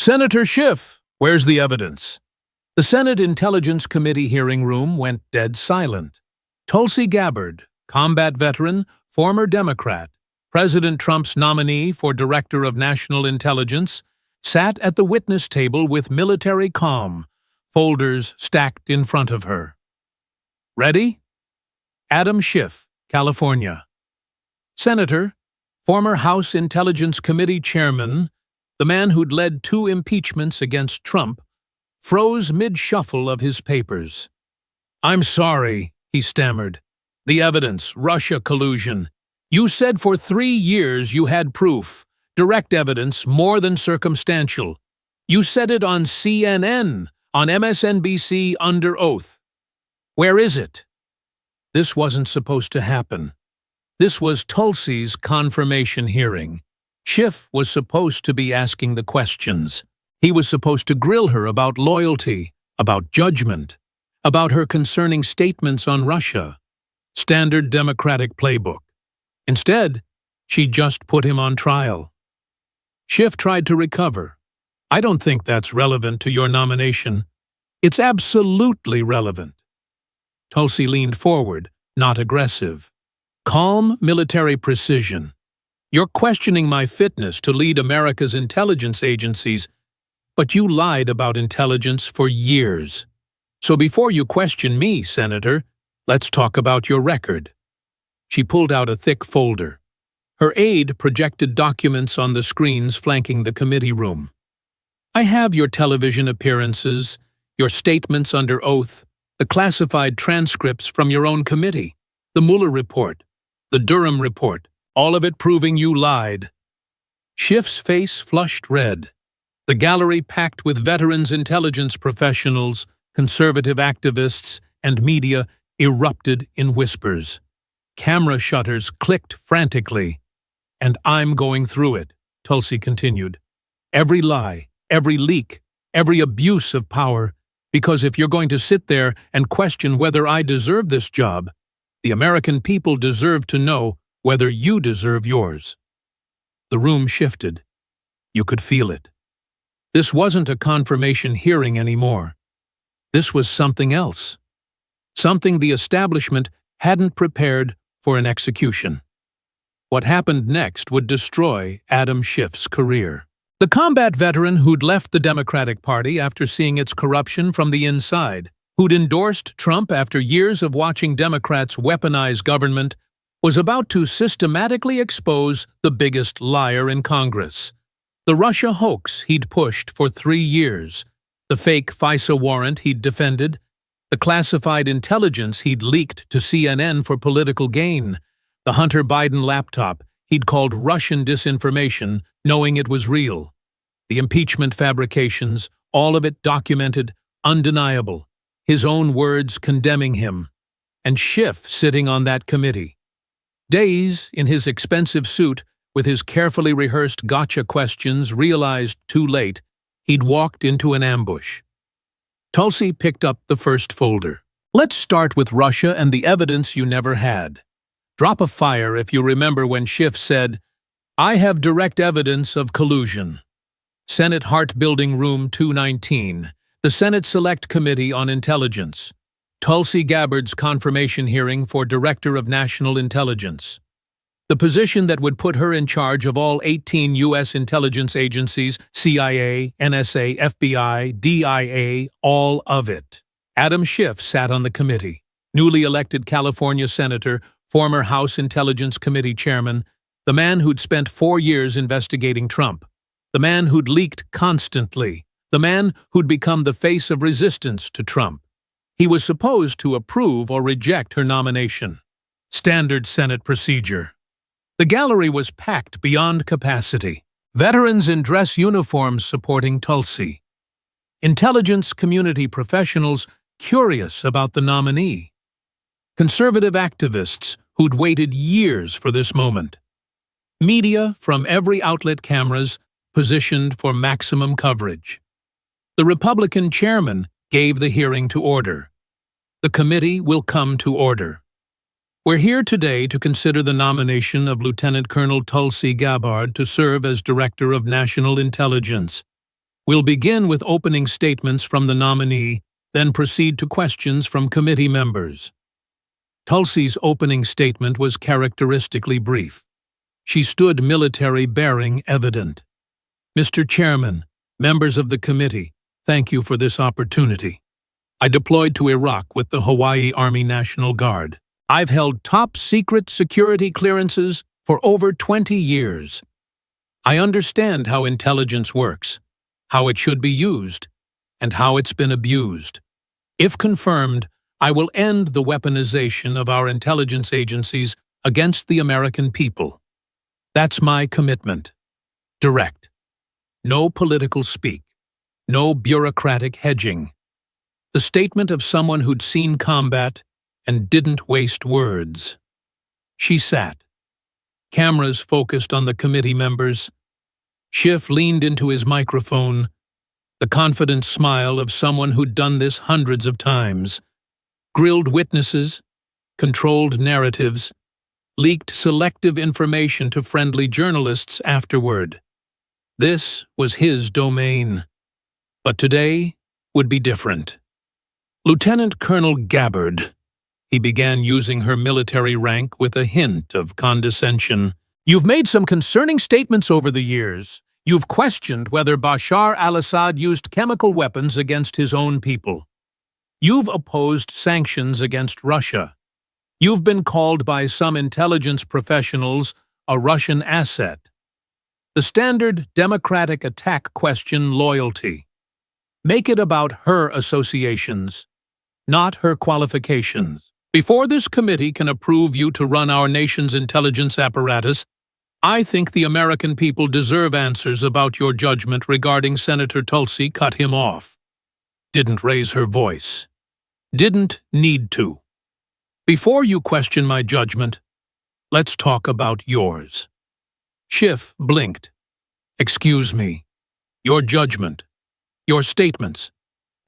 Senator Schiff, where's the evidence? The Senate Intelligence Committee hearing room went dead silent. Tulsi Gabbard, combat veteran, former Democrat, President Trump's nominee for Director of National Intelligence, sat at the witness table with military calm, folders stacked in front of her. Ready? Adam Schiff, California. Senator, former House Intelligence Committee chairman, the man who'd led 2 impeachments against Trump, froze mid-shuffle of his papers. "I'm sorry," he stammered. "The evidence, Russia collusion. You said for 3 years you had proof, direct evidence more than circumstantial. You said it on CNN, on MSNBC under oath. Where is it?" This wasn't supposed to happen. This was Tulsi's confirmation hearing. Schiff was supposed to be asking the questions. He was supposed to grill her about loyalty, about judgment, about her concerning statements on Russia. Standard Democratic playbook. Instead, she just put him on trial. Schiff tried to recover. "I don't think that's relevant to your nomination." "It's absolutely relevant." Tulsi leaned forward, not aggressive. Calm military precision. "You're questioning my fitness to lead America's intelligence agencies, but you lied about intelligence for years. So before you question me, Senator, let's talk about your record." She pulled out a thick folder. Her aide projected documents on the screens flanking the committee room. "I have your television appearances, your statements under oath, the classified transcripts from your own committee, the Mueller report, the Durham report, all of it proving you lied." Schiff's face flushed red. The gallery, packed with veterans, intelligence professionals, conservative activists, and media, erupted in whispers. Camera shutters clicked frantically. "And I'm going through it," Tulsi continued. "Every lie, every leak, every abuse of power, because if you're going to sit there and question whether I deserve this job, the American people deserve to know whether you deserve yours." The room shifted. You could feel it. This wasn't a confirmation hearing anymore. This was something else. Something the establishment hadn't prepared for an execution. What happened next would destroy Adam Schiff's career. The combat veteran who'd left the Democratic Party after seeing its corruption from the inside, who'd endorsed Trump after years of watching Democrats weaponize government, was about to systematically expose the biggest liar in Congress. The Russia hoax he'd pushed for 3 years, the fake FISA warrant he'd defended, the classified intelligence he'd leaked to CNN for political gain, the Hunter Biden laptop he'd called Russian disinformation, knowing it was real, the impeachment fabrications, all of it documented, undeniable, his own words condemning him, and Schiff sitting on that committee. Days in his expensive suit, with his carefully rehearsed gotcha questions, realized too late he'd walked into an ambush. Tulsi picked up the first folder. "Let's start with Russia and the evidence you never had. Drop a fire if you remember when Schiff said, 'I have direct evidence of collusion.' Senate Heart Building Room 219, the Senate Select Committee on Intelligence. Tulsi Gabbard's confirmation hearing for Director of National Intelligence. The position that would put her in charge of all 18 U.S. intelligence agencies, CIA, NSA, FBI, DIA, all of it. Adam Schiff sat on the committee, newly elected California senator, former House Intelligence Committee chairman, the man who'd spent 4 years investigating Trump, the man who'd leaked constantly, the man who'd become the face of resistance to Trump. He was supposed to approve or reject her nomination. Standard Senate procedure. The gallery was packed beyond capacity. Veterans in dress uniforms supporting Tulsi. Intelligence community professionals curious about the nominee. Conservative activists who'd waited years for this moment. Media from every outlet, cameras positioned for maximum coverage. The Republican chairman gave the hearing to order. The committee will come to order. We're here today to consider the nomination of Lieutenant Colonel Tulsi Gabbard to serve as Director of National Intelligence. We'll begin with opening statements from the nominee, then proceed to questions from committee members. Tulsi's opening statement was characteristically brief. She stood military bearing evident. "Mr. Chairman, members of the committee, thank you for this opportunity. I deployed to Iraq with the Hawaii Army National Guard. I've held top-secret security clearances for over 20 years. I understand how intelligence works, how it should be used, and how it's been abused. If confirmed, I will end the weaponization of our intelligence agencies against the American people. That's my commitment. Direct. No political speak. No bureaucratic hedging. The statement of someone who'd seen combat and didn't waste words." She sat. Cameras focused on the committee members. Schiff leaned into his microphone, the confident smile of someone who'd done this hundreds of times. Grilled witnesses, controlled narratives, leaked selective information to friendly journalists afterward. This was his domain. But today would be different. "Lieutenant Colonel Gabbard," he began, using her military rank with a hint of condescension. "You've made some concerning statements over the years. You've questioned whether Bashar al-Assad used chemical weapons against his own people. You've opposed sanctions against Russia. You've been called by some intelligence professionals a Russian asset. The standard Democratic attack question, loyalty. Make it about her associations, not her qualifications. Before this committee can approve you to run our nation's intelligence apparatus, I think the American people deserve answers about your judgment regarding Senator Tulsi. Cut him off. Didn't raise her voice. Didn't need to. Before you question my judgment, let's talk about yours." Schiff blinked. "Excuse me. Your judgment. Your statements.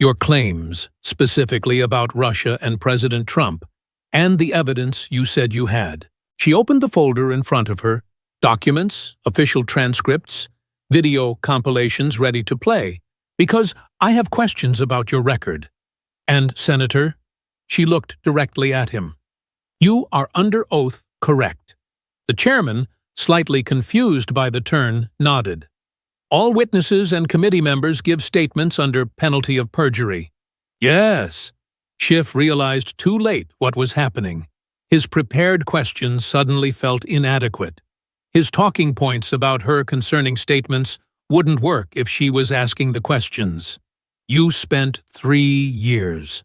Your claims, specifically about Russia and President Trump, and the evidence you said you had." She opened the folder in front of her. Documents, official transcripts, video compilations ready to play, because I have questions about your record. "And, Senator," she looked directly at him, "you are under oath correct." The chairman, slightly confused by the turn, nodded. "All witnesses and committee members give statements under penalty of perjury." "Yes." Schiff realized too late what was happening. His prepared questions suddenly felt inadequate. His talking points about her concerning statements wouldn't work if she was asking the questions. "You spent 3 years."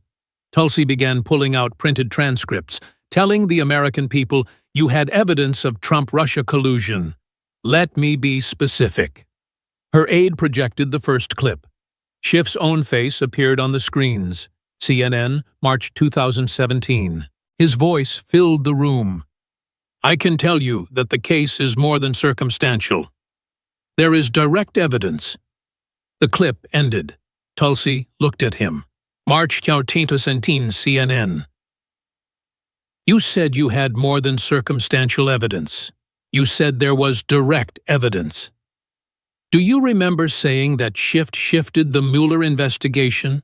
Tulsi began pulling out printed transcripts, telling the American people you had evidence of Trump-Russia collusion. "Let me be specific." Her aide projected the first clip. Schiff's own face appeared on the screens. CNN, March 2017. His voice filled the room. "I can tell you that the case is more than circumstantial. There is direct evidence." The clip ended. Tulsi looked at him. March 2017, CNN. "You said you had more than circumstantial evidence. You said there was direct evidence. Do you remember saying that Schiff shifted the Mueller investigation?"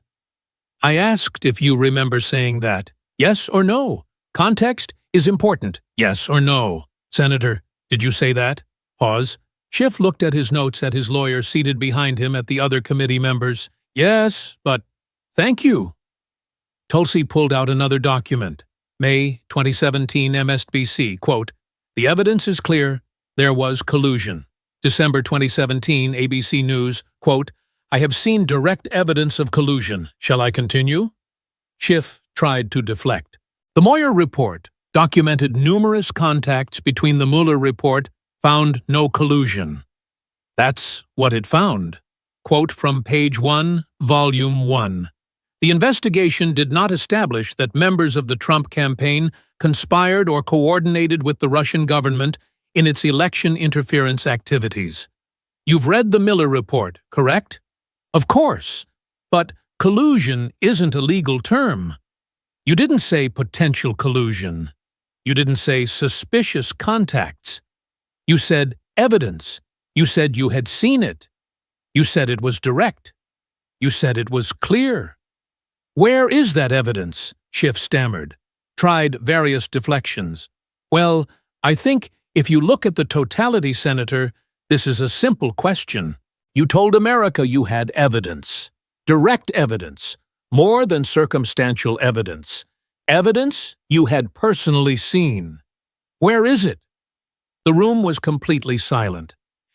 "I asked if you remember saying that. Yes or no? Context is important. Yes or no?" "Senator, did you say that?" Pause. Schiff looked at his notes at his lawyer seated behind him at the other committee members. "Yes, but thank you." Tulsi pulled out another document. May 2017 MSNBC, quote, "The evidence is clear. There was collusion." December 2017 ABC News, quote, "I have seen direct evidence of collusion. Shall I continue?" Schiff tried to deflect. The Moyer report documented numerous contacts between the Mueller report, found no collusion. That's what it found. Quote from page 1, volume 1. "The investigation did not establish that members of the Trump campaign conspired or coordinated with the Russian government in its election interference activities." You've read the Mueller report, correct? Of course, but collusion isn't a legal term. You didn't say potential collusion. You didn't say suspicious contacts. You said evidence. You said you had seen it. You said it was direct. You said it was clear. Where is that evidence? Schiff stammered, tried various deflections. Well, I think if you look at the totality, Senator, this is a simple question. You told America you had evidence. Direct evidence. More than circumstantial evidence. Evidence you had personally seen. Where is it? The room was completely silent.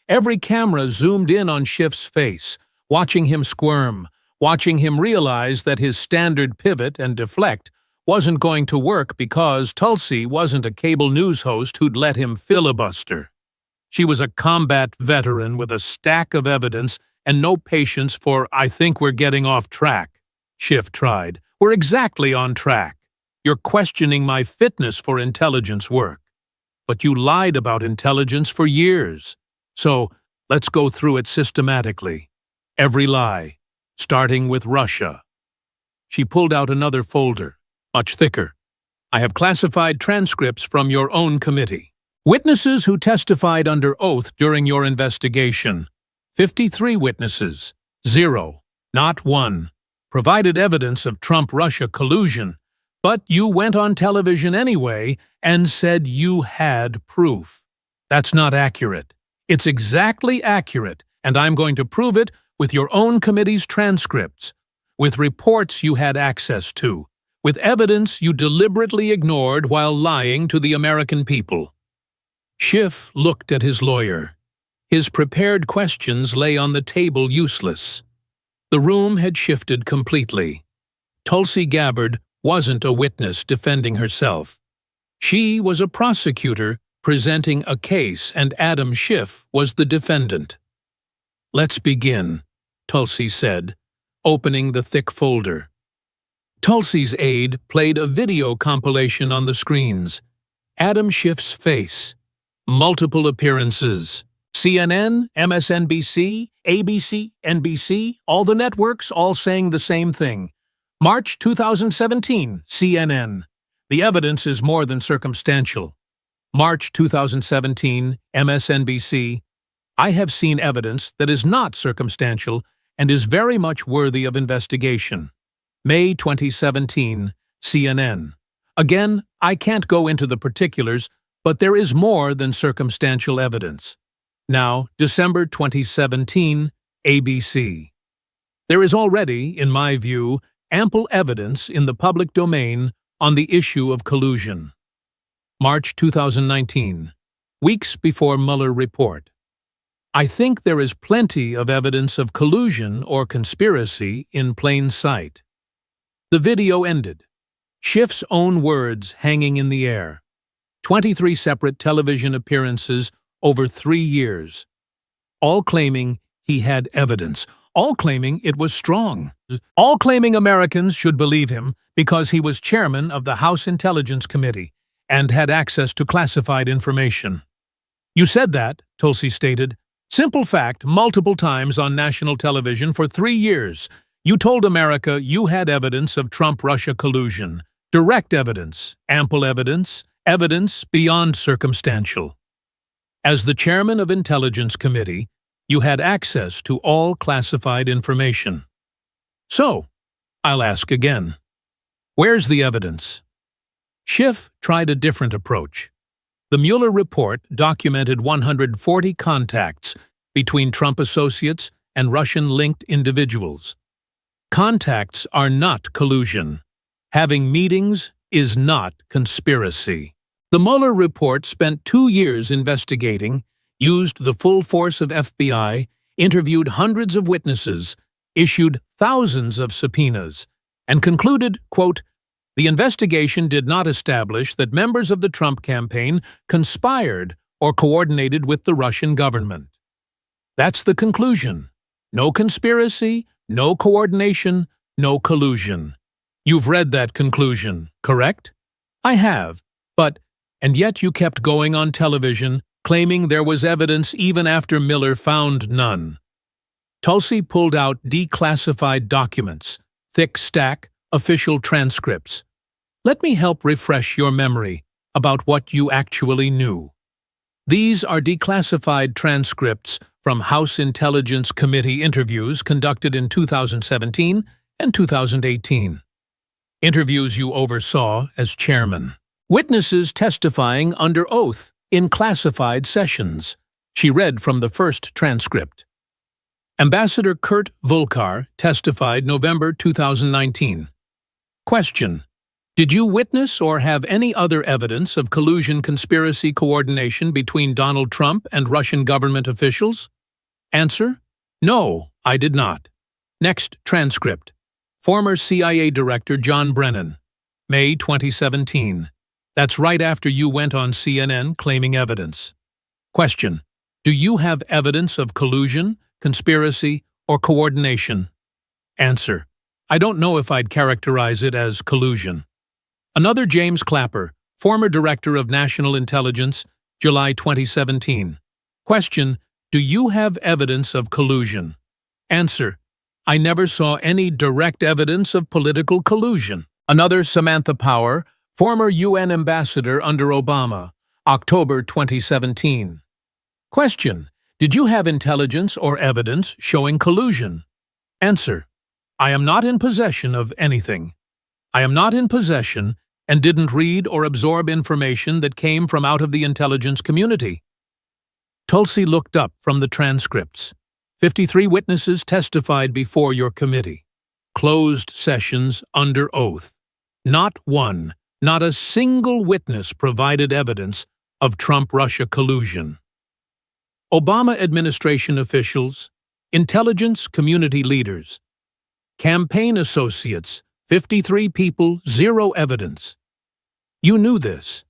Every camera zoomed in on Schiff's face, watching him squirm, watching him realize that his standard pivot and deflect wasn't going to work because Tulsi wasn't a cable news host who'd let him filibuster. She was a combat veteran with a stack of evidence and no patience for, "I think we're getting off track." Schiff tried. "We're exactly on track. You're questioning my fitness for intelligence work. But you lied about intelligence for years. So let's go through it systematically. Every lie, starting with Russia." She pulled out another folder, much thicker. "I have classified transcripts from your own committee. Witnesses who testified under oath during your investigation. 53 witnesses. 0. Not one. Provided evidence of Trump-Russia collusion. But you went on television anyway and said you had proof. That's not accurate. It's exactly accurate, and I'm going to prove it with your own committee's transcripts, with reports you had access to, with evidence you deliberately ignored while lying to the American people." Schiff looked at his lawyer. His prepared questions lay on the table useless. The room had shifted completely. Tulsi Gabbard wasn't a witness defending herself. She was a prosecutor presenting a case, and Adam Schiff was the defendant. "Let's begin," Tulsi said, opening the thick folder. Tulsi's aide played a video compilation on the screens. Adam Schiff's face. Multiple appearances. CNN, MSNBC, ABC, NBC, all the networks all saying the same thing. March 2017, CNN. The evidence is more than circumstantial. March 2017, MSNBC. I have seen evidence that is not circumstantial and is very much worthy of investigation. May 2017, CNN. Again, I can't go into the particulars, but there is more than circumstantial evidence. Now, December 2017, ABC. There is already, in my view, ample evidence in the public domain on the issue of collusion. March 2019, weeks before Mueller report. I think there is plenty of evidence of collusion or conspiracy in plain sight. The video ended. Schiff's own words hanging in the air. 23 separate television appearances over 3 years. All claiming he had evidence. All claiming it was strong. All claiming Americans should believe him because he was chairman of the House Intelligence Committee and had access to classified information. You said that, Tulsi stated. Simple fact, multiple times on national television for 3 years. You told America you had evidence of Trump-Russia collusion. Direct evidence, ample evidence, evidence beyond circumstantial. As the chairman of Intelligence Committee, you had access to all classified information. So, I'll ask again. Where's the evidence? Schiff tried a different approach. The Mueller report documented 140 contacts between Trump associates and Russian-linked individuals. Contacts are not collusion. Having meetings is not conspiracy. The Mueller report spent 2 years investigating, used the full force of FBI, interviewed hundreds of witnesses, issued thousands of subpoenas, and concluded, quote, the investigation did not establish that members of the Trump campaign conspired or coordinated with the Russian government. That's the conclusion. No conspiracy, no coordination, no collusion. You've read that conclusion, correct? I have, and yet you kept going on television, claiming there was evidence even after Mueller found none. Tulsi pulled out declassified documents, thick stack, official transcripts. Let me help refresh your memory about what you actually knew. These are declassified transcripts from House Intelligence Committee interviews conducted in 2017 and 2018. Interviews you oversaw as chairman. Witnesses testifying under oath in classified sessions. She read from the first transcript. Ambassador Kurt Volkar testified November 2019. Question: did you witness or have any other evidence of collusion, conspiracy, coordination between Donald Trump and Russian government officials? Answer: no, I did not. Next transcript. Former CIA Director John Brennan, May 2017. That's right after you went on CNN claiming evidence. Question: do you have evidence of collusion, conspiracy, or coordination? Answer: I don't know if I'd characterize it as collusion. Another James Clapper, former Director of National Intelligence, July 2017. Question: do you have evidence of collusion? Answer: I never saw any direct evidence of political collusion. Another Samantha Power, former UN ambassador under Obama, October 2017. Question: did you have intelligence or evidence showing collusion? Answer: I am not in possession of anything. I am not in possession and didn't read or absorb information that came from out of the intelligence community. Tulsi looked up from the transcripts. 53 witnesses testified before your committee. Closed sessions under oath. Not one, not a single witness provided evidence of Trump-Russia collusion. Obama administration officials, intelligence community leaders, campaign associates, 53 people, zero evidence. You knew this.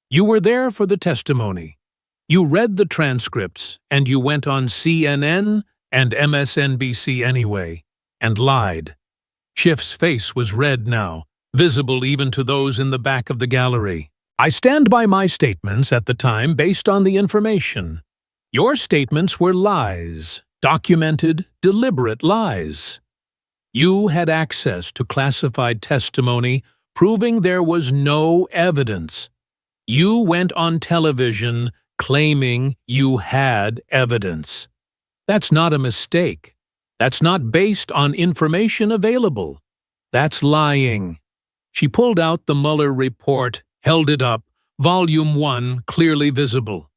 You were there for the testimony. You read the transcripts, and you went on CNN and MSNBC anyway, and lied. Schiff's face was red now, visible even to those in the back of the gallery. I stand by my statements at the time based on the information. Your statements were lies, documented, deliberate lies. You had access to classified testimony proving there was no evidence. You went on television claiming you had evidence. That's not a mistake. That's not based on information available. That's lying. She pulled out the Mueller report, held it up, Volume 1 clearly visible.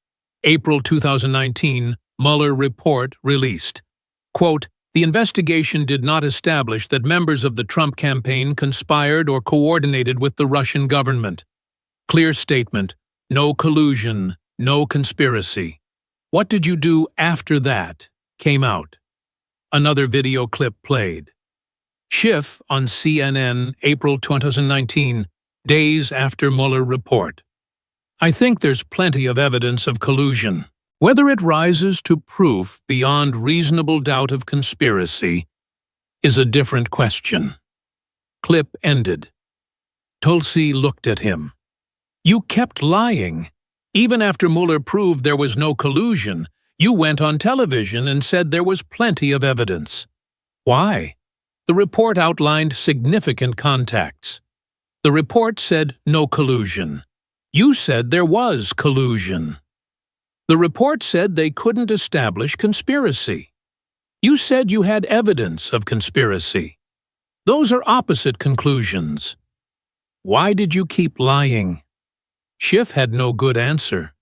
April 2019, Mueller report released. Quote, the investigation did not establish that members of the Trump campaign conspired or coordinated with the Russian government. Clear statement, no collusion, no conspiracy. What did you do after that came out? Another video clip played. Schiff on CNN, April 2019, days after Mueller report. I think there's plenty of evidence of collusion. Whether it rises to proof beyond reasonable doubt of conspiracy is a different question. Clip ended. Tulsi looked at him. You kept lying. Even after Mueller proved there was no collusion, you went on television and said there was plenty of evidence. Why? The report outlined significant contacts. The report said no collusion. You said there was collusion. The report said they couldn't establish conspiracy. You said you had evidence of conspiracy. Those are opposite conclusions. Why did you keep lying? Schiff had no good answer.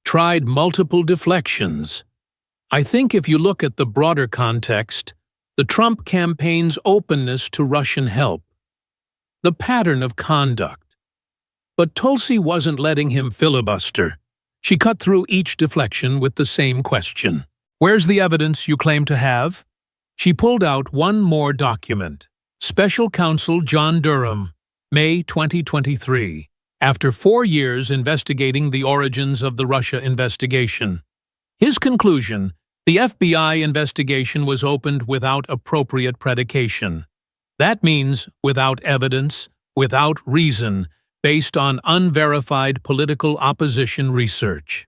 Tried multiple deflections. I think if you look at the broader context, the Trump campaign's openness to Russian help, the pattern of conduct. But Tulsi wasn't letting him filibuster. She cut through each deflection with the same question. Where's the evidence you claim to have? She pulled out one more document. Special Counsel John Durham, May 2023, after 4 years investigating the origins of the Russia investigation. His conclusion, the FBI investigation was opened without appropriate predication. That means without evidence, without reason, based on unverified political opposition research.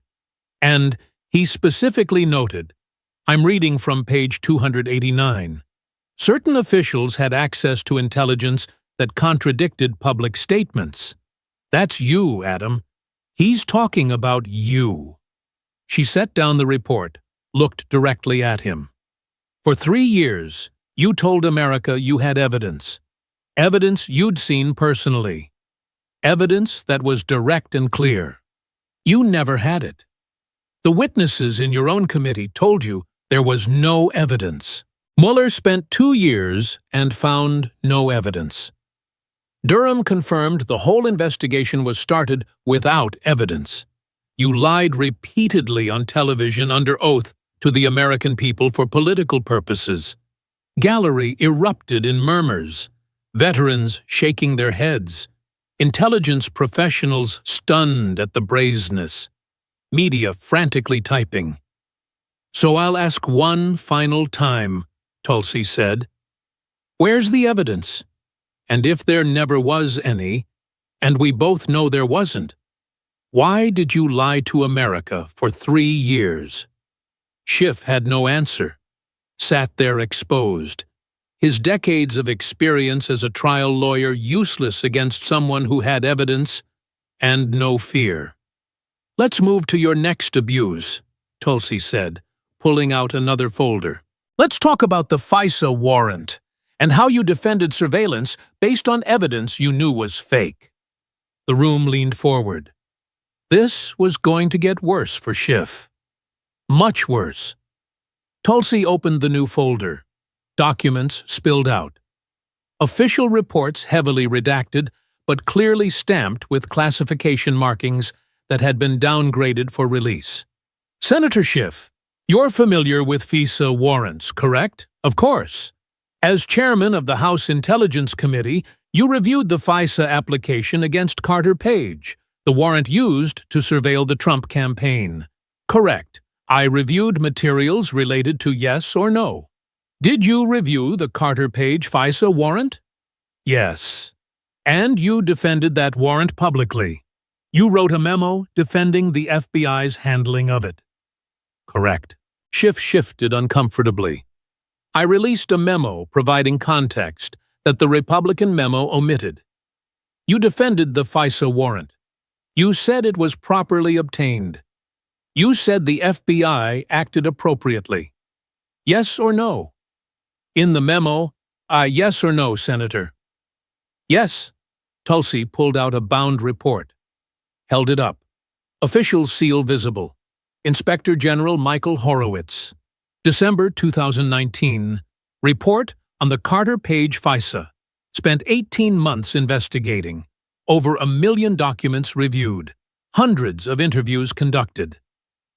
And he specifically noted, I'm reading from page 289, certain officials had access to intelligence that contradicted public statements. That's you, Adam. He's talking about you. She set down the report, looked directly at him. For 3 years, you told America you had evidence. Evidence you'd seen personally. Evidence that was direct and clear. You never had it. The witnesses in your own committee told you there was no evidence. Mueller spent 2 years and found no evidence. Durham confirmed the whole investigation was started without evidence. You lied repeatedly on television under oath to the American people for political purposes. Gallery erupted in murmurs, veterans shaking their heads, intelligence professionals stunned at the brazenness, media frantically typing. So I'll ask one final time, Tulsi said. Where's the evidence? And if there never was any, and we both know there wasn't, why did you lie to America for 3 years? Schiff had no answer, sat there exposed, his decades of experience as a trial lawyer useless against someone who had evidence and no fear. Let's move to your next abuse, Tulsi said, pulling out another folder. Let's talk about the FISA warrant and how you defended surveillance based on evidence you knew was fake. The room leaned forward. This was going to get worse for Schiff. Much worse. Tulsi opened the new folder. Documents spilled out. Official reports heavily redacted, but clearly stamped with classification markings that had been downgraded for release. Senator Schiff, you're familiar with FISA warrants, correct? Of course. As chairman of the House Intelligence Committee, you reviewed the FISA application against Carter Page, the warrant used to surveil the Trump campaign. Correct. I reviewed materials related to yes or no. Did you review the Carter Page FISA warrant? Yes. And you defended that warrant publicly. You wrote a memo defending the FBI's handling of it. Correct. Schiff shifted uncomfortably. I released a memo providing context that the Republican memo omitted. You defended the FISA warrant. You said it was properly obtained. You said the FBI acted appropriately. Yes or no? In the memo, yes or no, Senator? Yes. Tulsi pulled out a bound report. Held it up. Official seal visible. Inspector General Michael Horowitz. December 2019. Report on the Carter Page FISA. Spent 18 months investigating. Over 1 million documents reviewed. Hundreds of interviews conducted.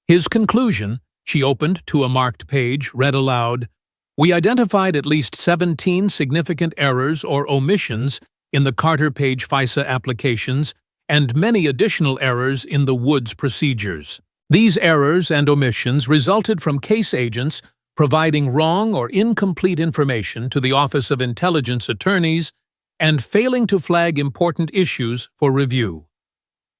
His conclusion, she opened to a marked page, read aloud, we identified at least 17 significant errors or omissions in the Carter Page FISA applications and many additional errors in the Woods procedures. These errors and omissions resulted from case agents providing wrong or incomplete information to the Office of Intelligence Attorneys and failing to flag important issues for review.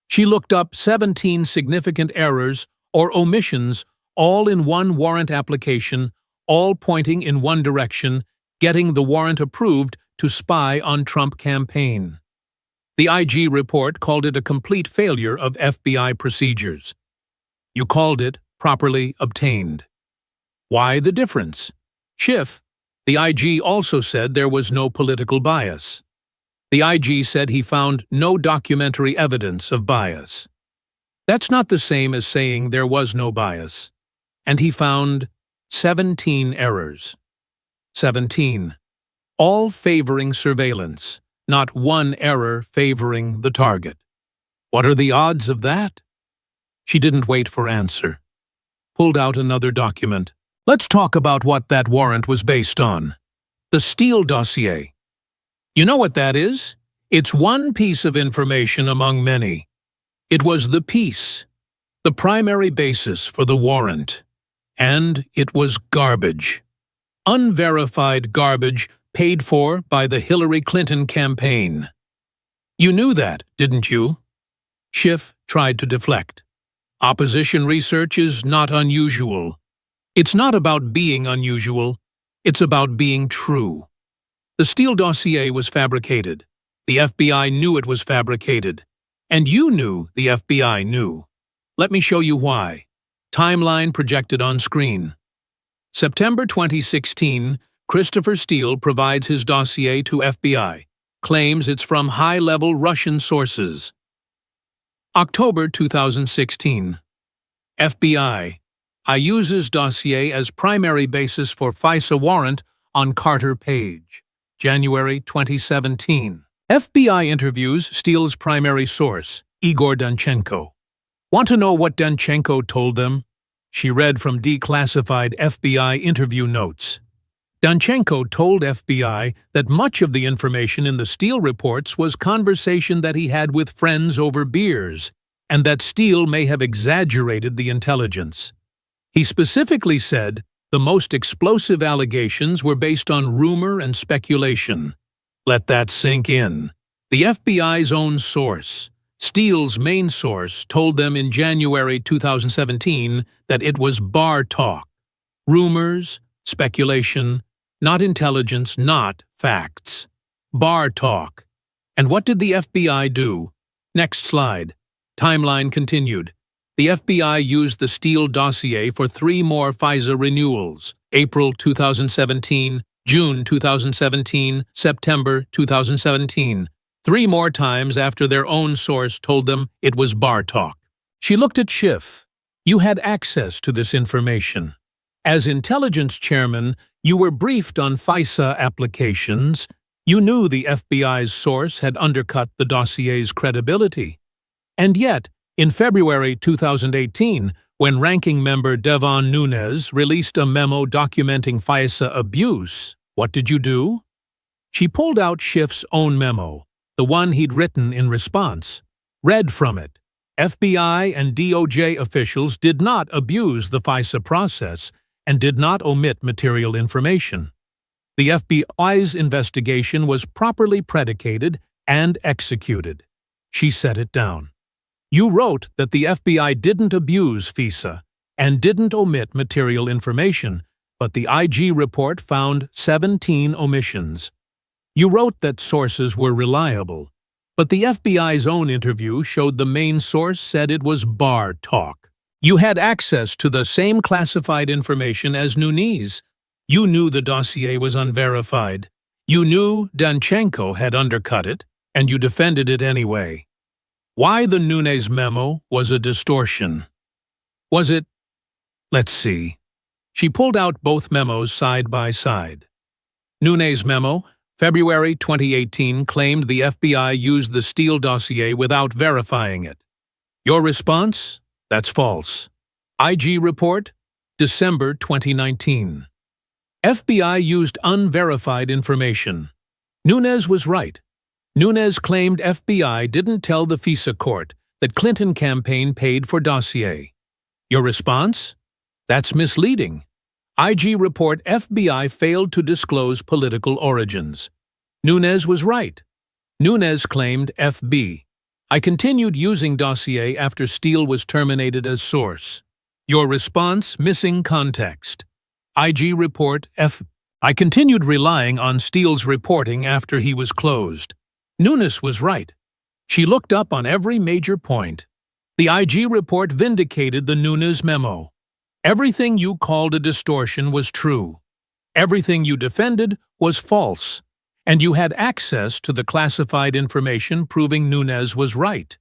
She looked up 17 significant errors or omissions, all in one warrant application, all pointing in one direction, getting the warrant approved to spy on Trump campaign. The IG report called it a complete failure of FBI procedures. You called it properly obtained. Why the difference? Schiff, the IG also said there was no political bias. The IG said he found no documentary evidence of bias. That's not the same as saying there was no bias. And he found 17 errors. 17. All favoring surveillance, not one error favoring the target. What are the odds of that? She didn't wait for answer. Pulled out another document. Let's talk about what that warrant was based on. The Steele dossier. You know what that is? It's one piece of information among many. It was the piece, the primary basis for the warrant. And it was garbage. Unverified garbage paid for by the Hillary Clinton campaign. You knew that, didn't you? Schiff tried to deflect. Opposition research is not unusual. It's not about being unusual. It's about being true. The Steele dossier was fabricated. The FBI knew it was fabricated. And you knew the FBI knew. Let me show you why. Timeline projected on screen. September 2016, Christopher Steele provides his dossier to FBI, claims it's from high-level Russian sources. October 2016. FBI. I uses dossier as primary basis for FISA warrant on Carter Page. January 2017. FBI interviews Steele's primary source, Igor Danchenko. Want to know what Danchenko told them? She read from declassified FBI interview notes. Danchenko told FBI that much of the information in the Steele reports was conversation that he had with friends over beers, and that Steele may have exaggerated the intelligence. He specifically said the most explosive allegations were based on rumor and speculation. Let that sink in. The FBI's own source, Steele's main source, told them in January 2017 that it was bar talk. Rumors, speculation, not intelligence, not facts. Bar talk. And what did the FBI do? Next slide. Timeline continued. The FBI used the Steele dossier for 3 more FISA renewals: April 2017, June 2017, September 2017. 3 more times after their own source told them it was bar talk. She looked at Schiff. You had access to this information. As intelligence chairman, you were briefed on FISA applications. You knew the FBI's source had undercut the dossier's credibility. And yet, in February 2018, when ranking member Devon Nunes released a memo documenting FISA abuse, what did you do? She pulled out Schiff's own memo, the one he'd written in response, read from it. FBI and DOJ officials did not abuse the FISA process and did not omit material information. The FBI's investigation was properly predicated and executed. She set it down. You wrote that the FBI didn't abuse FISA and didn't omit material information, but the IG report found 17 omissions. You wrote that sources were reliable, but the FBI's own interview showed the main source said it was bar talk. You had access to the same classified information as Nunes. You knew the dossier was unverified. You knew Danchenko had undercut it, and you defended it anyway. Why the Nunes memo was a distortion? Was it? Let's see. She pulled out both memos side by side. Nunes memo, February 2018, claimed the FBI used the Steele dossier without verifying it. Your response? That's false. IG report, December 2019. FBI used unverified information. Nunes was right. Nunes claimed FBI didn't tell the FISA court that Clinton campaign paid for dossier. Your response? That's misleading. IG report FBI failed to disclose political origins. Nunes was right. Nunes claimed FB. I continued using dossier after Steele was terminated as source. Your response? Missing context. IG report I continued relying on Steele's reporting after he was closed. Nunes was right. She looked up on every major point. The IG report vindicated the Nunes memo. Everything you called a distortion was true. Everything you defended was false. And you had access to the classified information proving Nunes was right.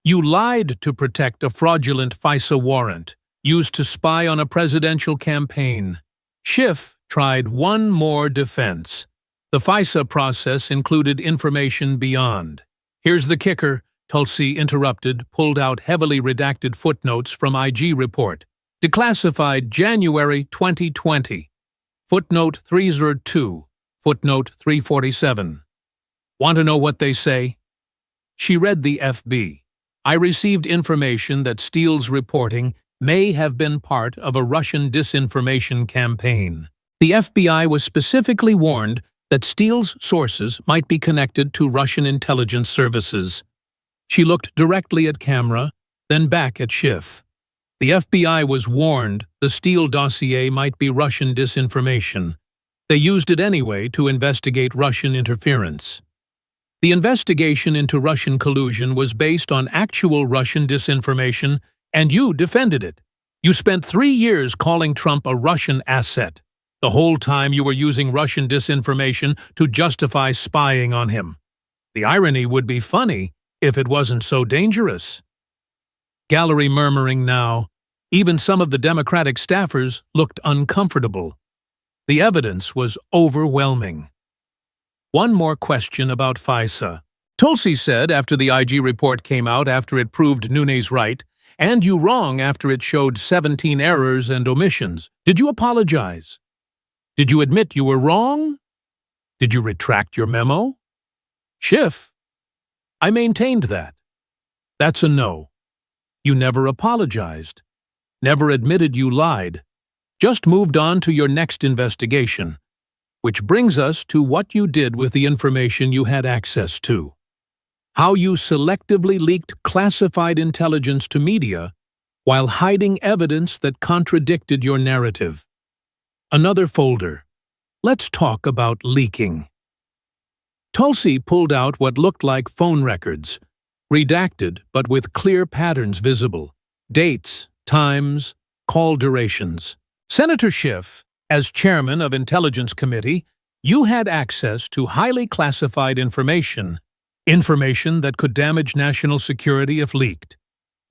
You lied to protect a fraudulent FISA warrant used to spy on a presidential campaign. Schiff tried one more defense. The FISA process included information beyond. Here's the kicker, Tulsi interrupted, pulled out heavily redacted footnotes from IG report. Declassified January 2020. Footnote 302. Footnote 347. Want to know what they say? She read the FB. I received information that Steele's reporting may have been part of a Russian disinformation campaign. The FBI was specifically warned that Steele's sources might be connected to Russian intelligence services. She looked directly at camera, then back at Schiff. The FBI was warned the Steele dossier might be Russian disinformation. They used it anyway to investigate Russian interference. The investigation into Russian collusion was based on actual Russian disinformation, and you defended it. You spent 3 years calling Trump a Russian asset. The whole time you were using Russian disinformation to justify spying on him. The irony would be funny if it wasn't so dangerous. Gallery murmuring now. Even some of the Democratic staffers looked uncomfortable. The evidence was overwhelming. One more question about FISA. Tulsi said after the IG report came out after it proved Nunes right, and you wrong after it showed 17 errors and omissions. Did you apologize? Did you admit you were wrong? Did you retract your memo? Schiff, I maintained that. That's a no. You never apologized. Never admitted you lied. Just moved on to your next investigation. Which brings us to what you did with the information you had access to. How you selectively leaked classified intelligence to media while hiding evidence that contradicted your narrative. Another folder. Let's talk about leaking. Tulsi pulled out what looked like phone records, redacted but with clear patterns visible, dates, times, call durations. Senator Schiff, as chairman of Intelligence Committee, you had access to highly classified information that could damage national security if leaked.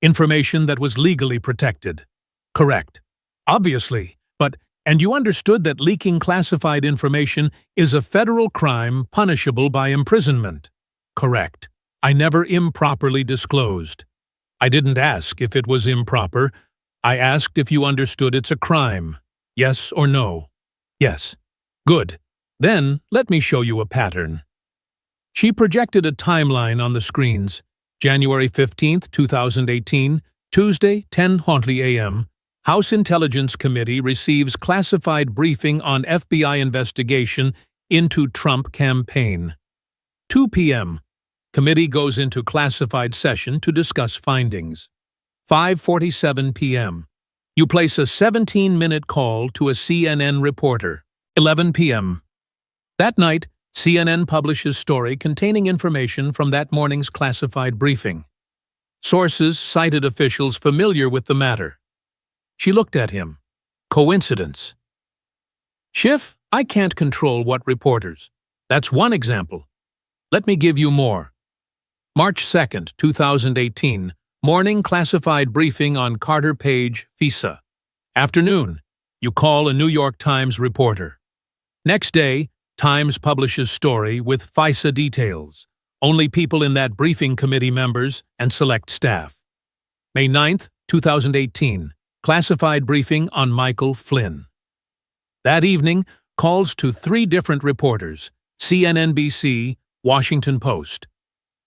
Information that was legally protected. Correct. Obviously, and you understood that leaking classified information is a federal crime punishable by imprisonment. Correct. I never improperly disclosed. I didn't ask if it was improper. I asked if you understood it's a crime. Yes or no? Yes. Good. Then let me show you a pattern. She projected a timeline on the screens. January 15, 2018, Tuesday, 10:20 a.m. House Intelligence Committee receives classified briefing on FBI investigation into Trump campaign. 2 p.m. Committee goes into classified session to discuss findings. 5:47 p.m. You place a 17-minute call to a CNN reporter. 11 p.m. That night, CNN publishes story containing information from that morning's classified briefing. Sources cited officials familiar with the matter. She looked at him. Coincidence. Schiff, I can't control what reporters. That's one example. Let me give you more. March 2, 2018, morning classified briefing on Carter Page, FISA. Afternoon, you call a New York Times reporter. Next day, Times publishes story with FISA details. Only people in that briefing committee members and select staff. May 9, 2018. Classified briefing on Michael Flynn. That evening, calls to 3 different reporters, CNN, Washington Post.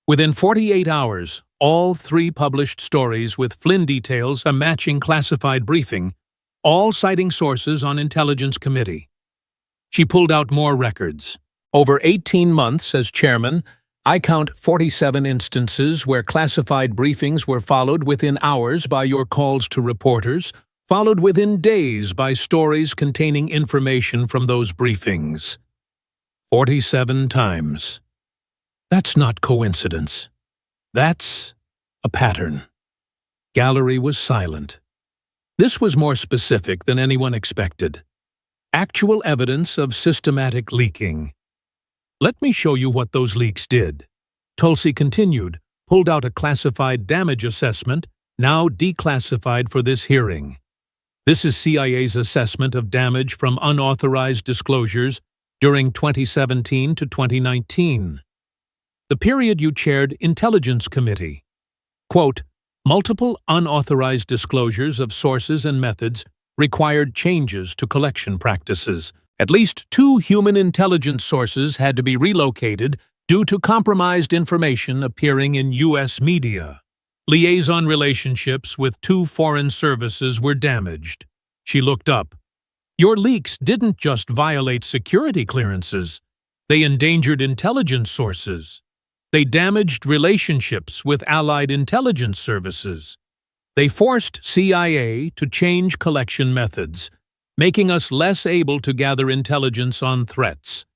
Within 48 hours, all 3 published stories with Flynn details a matching classified briefing, all citing sources on Intelligence Committee. She pulled out more records. Over 18 months as chairman, I count 47 instances where classified briefings were followed within hours by your calls to reporters, followed within days by stories containing information from those briefings. 47 times. That's not coincidence. That's a pattern. Gallery was silent. This was more specific than anyone expected. Actual evidence of systematic leaking. Let me show you what those leaks did. Tulsi continued, pulled out a classified damage assessment, now declassified for this hearing. This is CIA's assessment of damage from unauthorized disclosures during 2017 to 2019. The period you chaired Intelligence Committee. Quote, multiple unauthorized disclosures of sources and methods required changes to collection practices. At least 2 human intelligence sources had to be relocated due to compromised information appearing in U.S. media. Liaison relationships with 2 foreign services were damaged. She looked up. Your leaks didn't just violate security clearances. They endangered intelligence sources. They damaged relationships with allied intelligence services. They forced CIA to change collection methods, making us less able to gather intelligence on threats.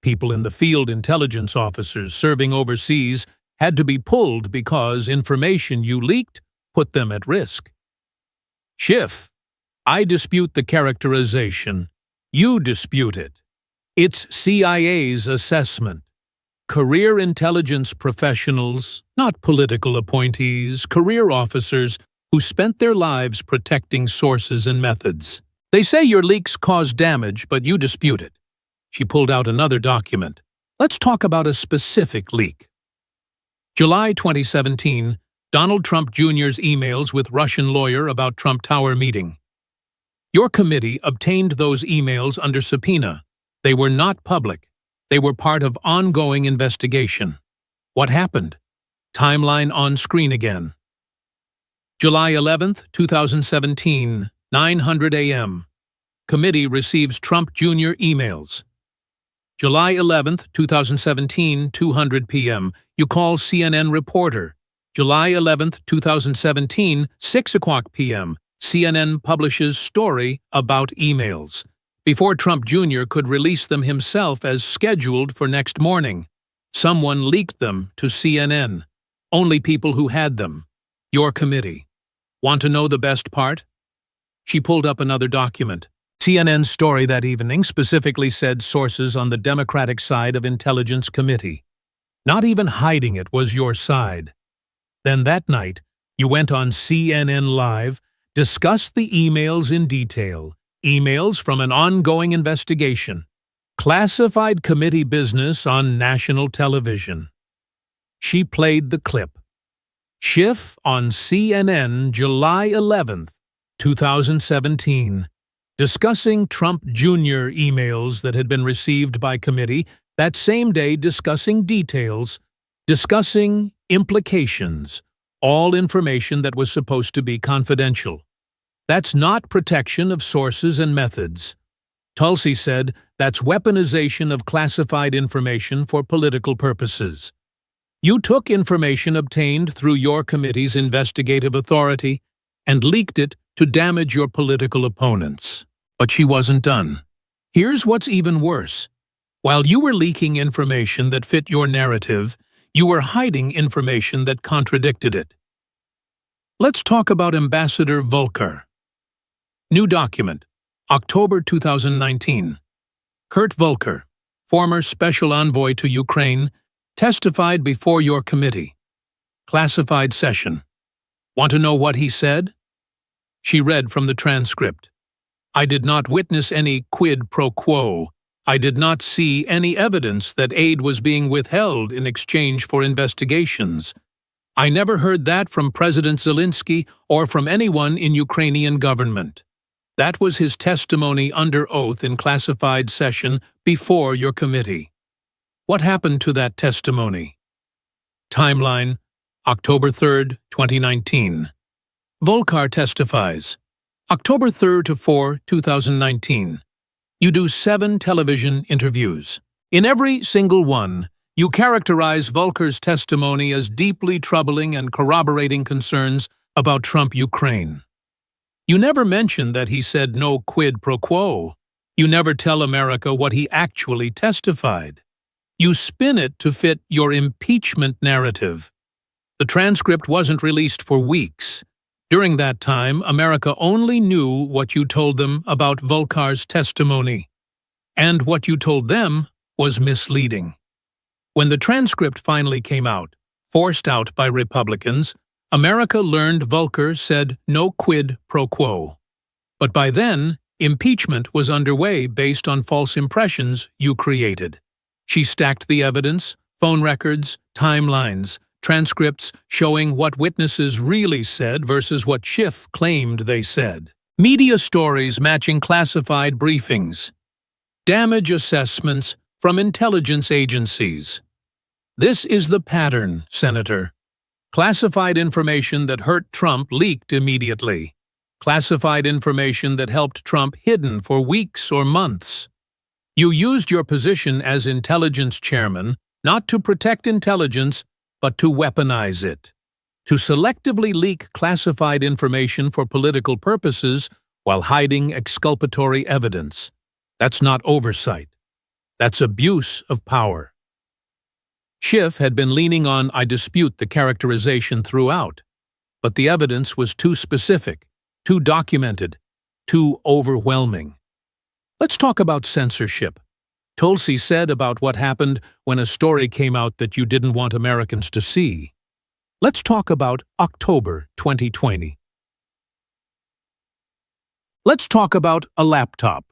People in the field, intelligence officers serving overseas, had to be pulled because information you leaked put them at risk. Schiff, I dispute the characterization. You dispute it. It's CIA's assessment. Career intelligence professionals, not political appointees, career officers who spent their lives protecting sources and methods. They say your leaks caused damage, but you dispute it. She pulled out another document. Let's talk about a specific leak. July 2017, Donald Trump Jr.'s emails with Russian lawyer about Trump Tower meeting. Your committee obtained those emails under subpoena. They were not public. They were part of ongoing investigation. What happened? Timeline on screen again. July 11, 2017, 9:00 a.m. Committee receives Trump Jr. emails. July 11, 2017, 2:00 p.m. You call CNN reporter. July 11, 2017, 6:00 p.m. CNN publishes story about emails. Before Trump Jr. could release them himself as scheduled for next morning, someone leaked them to CNN. Only people who had them. Your committee. Want to know the best part? She pulled up another document. CNN's story that evening specifically said sources on the Democratic side of Intelligence Committee. Not even hiding it was your side. Then that night, you went on CNN Live, discussed the emails in detail, emails from an ongoing investigation, classified committee business on national television. She played the clip. Schiff on CNN, July 11, 2017. Discussing Trump Jr. emails that had been received by committee, that same day discussing details, discussing implications, all information that was supposed to be confidential. That's not protection of sources and methods. Tulsi said that's weaponization of classified information for political purposes. You took information obtained through your committee's investigative authority and leaked it to damage your political opponents. But she wasn't done. Here's what's even worse. While you were leaking information that fit your narrative, you were hiding information that contradicted it. Let's talk about Ambassador Volker. New document, October 2019. Kurt Volker, former special envoy to Ukraine, testified before your committee. Classified session. Want to know what he said? She read from the transcript. I did not witness any quid pro quo. I did not see any evidence that aid was being withheld in exchange for investigations. I never heard that from President Zelensky or from anyone in Ukrainian government. That was his testimony under oath in classified session before your committee. What happened to that testimony? Timeline, October 3, 2019. Volker testifies. October 3 to 4, 2019. You do 7 television interviews. In every single one, you characterize Volker's testimony as deeply troubling and corroborating concerns about Trump-Ukraine. You never mention that he said no quid pro quo. You never tell America what he actually testified. You spin it to fit your impeachment narrative. The transcript wasn't released for weeks. During that time, America only knew what you told them about Volker's testimony. And what you told them was misleading. When the transcript finally came out, forced out by Republicans, America learned Volker said no quid pro quo. But by then, impeachment was underway based on false impressions you created. She stacked the evidence, phone records, timelines, transcripts showing what witnesses really said versus what Schiff claimed they said. Media stories matching classified briefings. Damage assessments from intelligence agencies. This is the pattern, Senator. Classified information that hurt Trump leaked immediately. Classified information that helped Trump hidden for weeks or months. You used your position as intelligence chairman not to protect intelligence, but to weaponize it. To selectively leak classified information for political purposes while hiding exculpatory evidence. That's not oversight. That's abuse of power. Schiff had been leaning on I dispute the characterization throughout, but the evidence was too specific, too documented, too overwhelming. Let's talk about censorship. Tulsi said about what happened when a story came out that you didn't want Americans to see. Let's talk about October 2020. Let's talk about a laptop.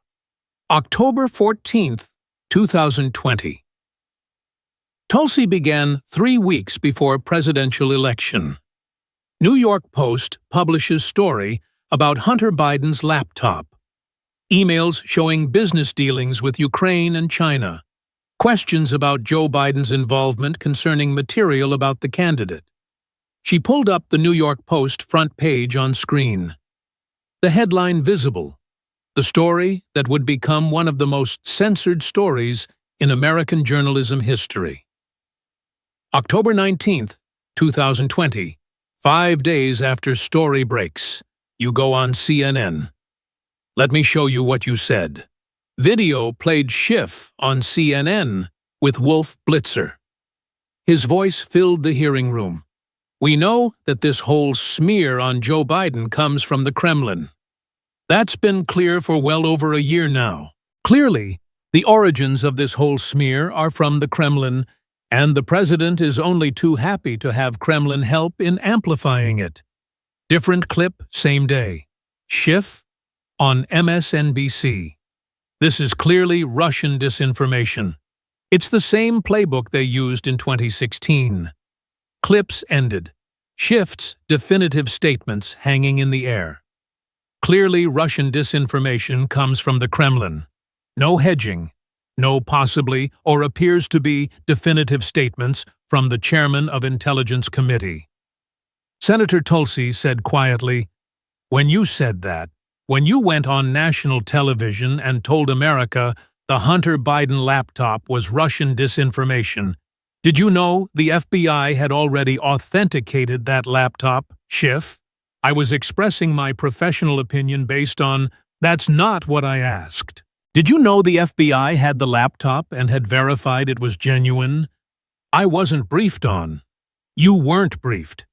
October 14th, 2020. Tulsi began 3 weeks before presidential election. New York Post publishes story about Hunter Biden's laptop. Emails showing business dealings with Ukraine and China. Questions about Joe Biden's involvement concerning material about the candidate. She pulled up the New York Post front page on screen. The headline visible. The story that would become one of the most censored stories in American journalism history. October 19th, 2020. 5 days after story breaks, you go on CNN. Let me show you what you said. Video played Schiff on CNN with Wolf Blitzer. His voice filled the hearing room. We know that this whole smear on Joe Biden comes from the Kremlin. That's been clear for well over a year now. Clearly, the origins of this whole smear are from the Kremlin, and the president is only too happy to have Kremlin help in amplifying it. Different clip, same day. Schiff on MSNBC. This is clearly Russian disinformation. It's the same playbook they used in 2016. Clips ended. Schiff's definitive statements hanging in the air. Clearly Russian disinformation comes from the Kremlin. No hedging. No possibly or appears to be definitive statements from the chairman of Intelligence Committee. Senator Tulsi said quietly, "When you said that, when you went on national television and told America the Hunter Biden laptop was Russian disinformation, did you know the FBI had already authenticated that laptop, Schiff? I was expressing my professional opinion based on, that's not what I asked. Did you know the FBI had the laptop and had verified it was genuine? I wasn't briefed on. You weren't briefed.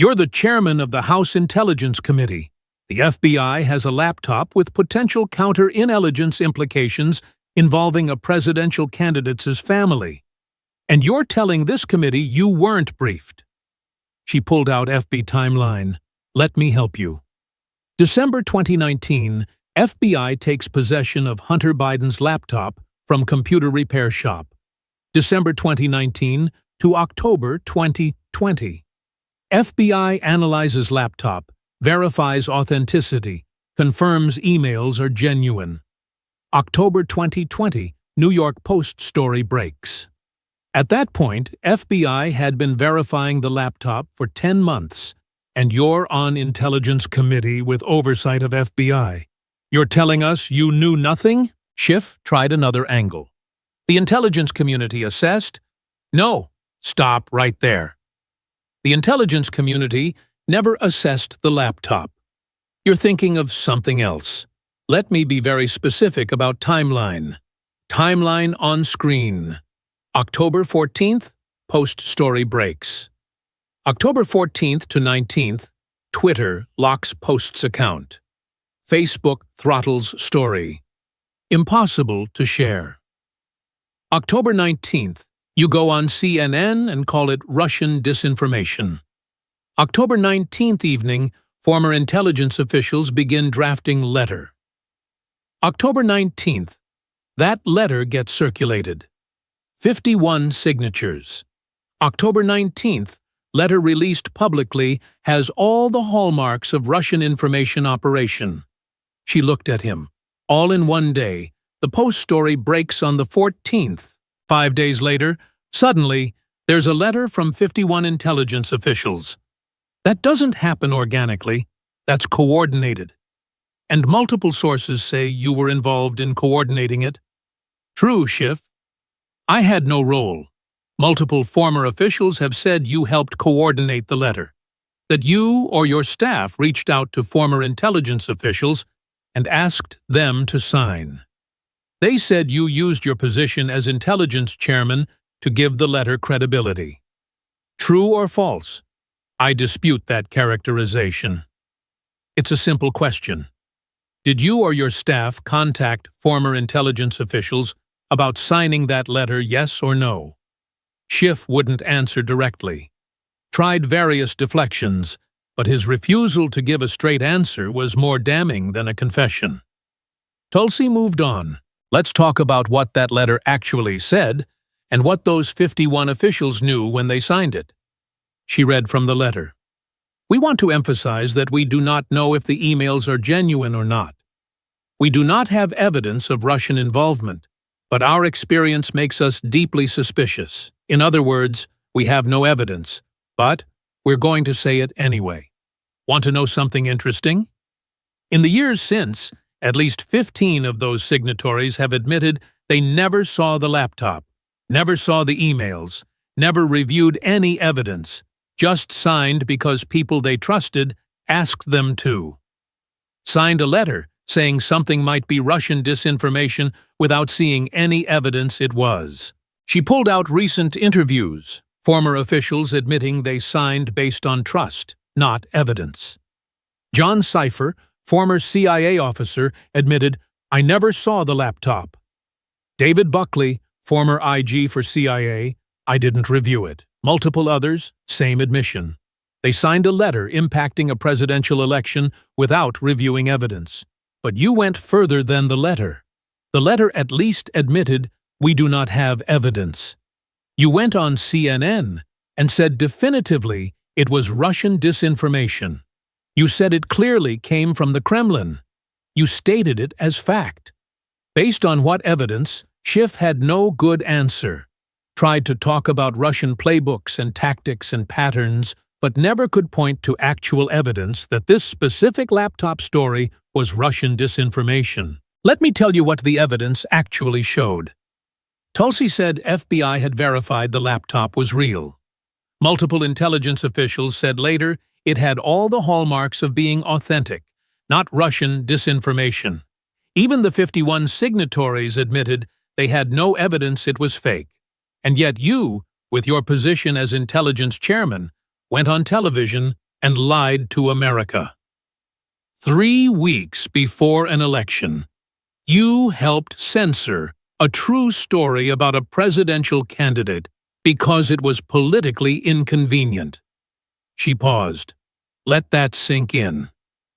You're the chairman of the House Intelligence Committee. The FBI has a laptop with potential counterintelligence implications involving a presidential candidate's family. And you're telling this committee you weren't briefed." She pulled out FB timeline. Let me help you. December 2019, FBI takes possession of Hunter Biden's laptop from computer repair shop. December 2019 to October 2020. FBI analyzes laptop, verifies authenticity, confirms emails are genuine. October 2020, New York Post story breaks. At that point, FBI had been verifying the laptop for 10 months, and you're on Intelligence Committee with oversight of FBI. You're telling us you knew nothing? Schiff tried another angle. The intelligence community assessed? No, stop right there. The intelligence community never assessed the laptop. You're thinking of something else. Let me be very specific about timeline. Timeline on screen. October 14th, Post story breaks. October 14th to 19th, Twitter locks Post's account. Facebook throttles story. Impossible to share. October 19th, you go on CNN and call it Russian disinformation. October 19th evening, former intelligence officials begin drafting letter. October 19th, that letter gets circulated. 51 signatures. October 19th, letter released publicly has all the hallmarks of Russian information operation. She looked at him. All in one day, the Post story breaks on the 14th. 5 days later, suddenly, there's a letter from 51 intelligence officials. That doesn't happen organically. That's coordinated. And multiple sources say you were involved in coordinating it. True, Schiff. I had no role. Multiple former officials have said you helped coordinate the letter, that you or your staff reached out to former intelligence officials and asked them to sign. They said you used your position as intelligence chairman to give the letter credibility. True or false? I dispute that characterization. It's a simple question. Did you or your staff contact former intelligence officials about signing that letter, yes or no? Schiff wouldn't answer directly. Tried various deflections, but his refusal to give a straight answer was more damning than a confession. Tulsi moved on. Let's talk about what that letter actually said and what those 51 officials knew when they signed it. She read from the letter. We want to emphasize that we do not know if the emails are genuine or not. We do not have evidence of Russian involvement, but our experience makes us deeply suspicious. In other words, we have no evidence, but we're going to say it anyway. Want to know something interesting? In the years since, at least 15 of those signatories have admitted they never saw the laptop, never saw the emails, never reviewed any evidence, just signed because people they trusted asked them to. Signed a letter saying something might be Russian disinformation without seeing any evidence it was. She pulled out recent interviews, former officials admitting they signed based on trust, not evidence. John Cipher, former CIA officer, admitted, I never saw the laptop. David Buckley, former IG for CIA, I didn't review it. Multiple others, same admission. They signed a letter impacting a presidential election without reviewing evidence. But you went further than the letter. The letter at least admitted, we do not have evidence. You went on CNN and said definitively it was Russian disinformation. You said it clearly came from the Kremlin. You stated it as fact. Based on what evidence, Schiff had no good answer. Tried to talk about Russian playbooks and tactics and patterns, but never could point to actual evidence that this specific laptop story was Russian disinformation. Let me tell you what the evidence actually showed. Tulsi said FBI had verified the laptop was real. Multiple intelligence officials said later it had all the hallmarks of being authentic, not Russian disinformation. Even the 51 signatories admitted they had no evidence it was fake. And yet you, with your position as intelligence chairman, went on television and lied to America. 3 weeks before an election, you helped censor a true story about a presidential candidate because it was politically inconvenient. She paused. Let that sink in.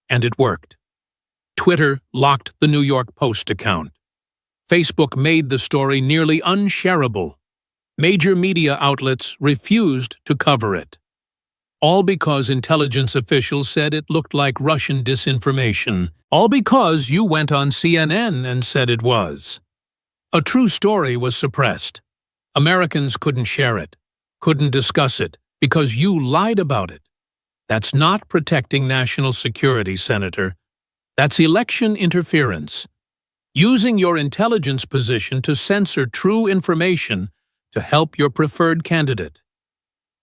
And it worked. Twitter locked the New York Post account. Facebook made the story nearly unshareable. Major media outlets refused to cover it. All because intelligence officials said it looked like Russian disinformation. All because you went on CNN and said it was. A true story was suppressed. Americans couldn't share it, couldn't discuss it, because you lied about it. That's not protecting national security, Senator. That's election interference. Using your intelligence position to censor true information to help your preferred candidate.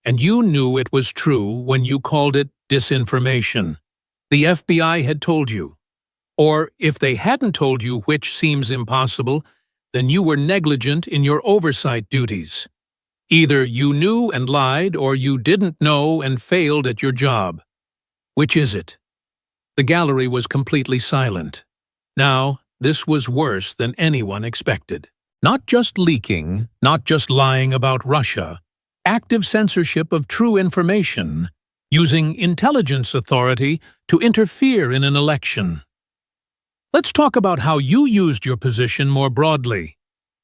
And you knew it was true when you called it disinformation. The FBI had told you. Or if they hadn't told you, which seems impossible, then you were negligent in your oversight duties. Either you knew and lied, or you didn't know and failed at your job. Which is it? The gallery was completely silent. Now, this was worse than anyone expected. Not just leaking, not just lying about Russia, active censorship of true information, using intelligence authority to interfere in an election. Let's talk about how you used your position more broadly,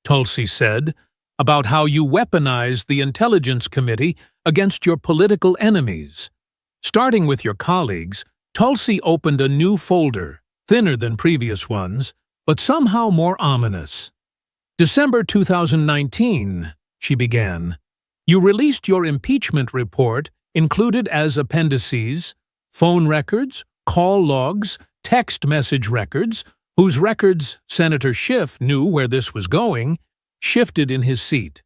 Tulsi said, about how you weaponized the Intelligence Committee against your political enemies. Starting with your colleagues, Tulsi opened a new folder, thinner than previous ones, but somehow more ominous. December 2019, she began. You released your impeachment report, included as appendices, phone records, call logs, text message records, whose records Senator Schiff knew where this was going, shifted in his seat.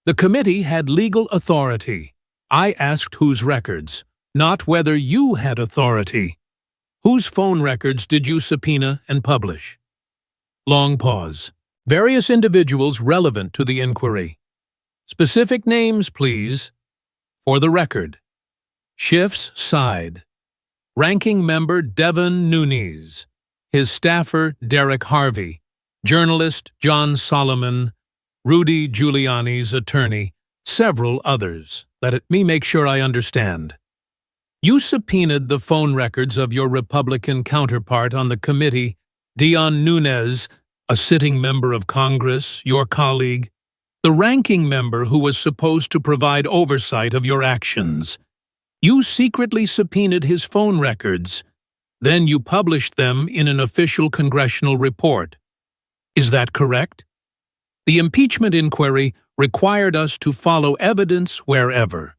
The committee had legal authority. I asked whose records, not whether you had authority. Whose phone records did you subpoena and publish? Long pause. Various individuals relevant to the inquiry. Specific names, please. For the record. Schiff's side. Ranking Member Devin Nunes, his staffer Derek Harvey, journalist John Solomon, Rudy Giuliani's attorney, several others. Let me make sure I understand. You subpoenaed the phone records of your Republican counterpart on the committee, Dion Nunes, a sitting member of Congress, your colleague, the ranking member who was supposed to provide oversight of your actions. You secretly subpoenaed his phone records. Then you published them in an official congressional report. Is that correct? The impeachment inquiry required us to follow evidence wherever.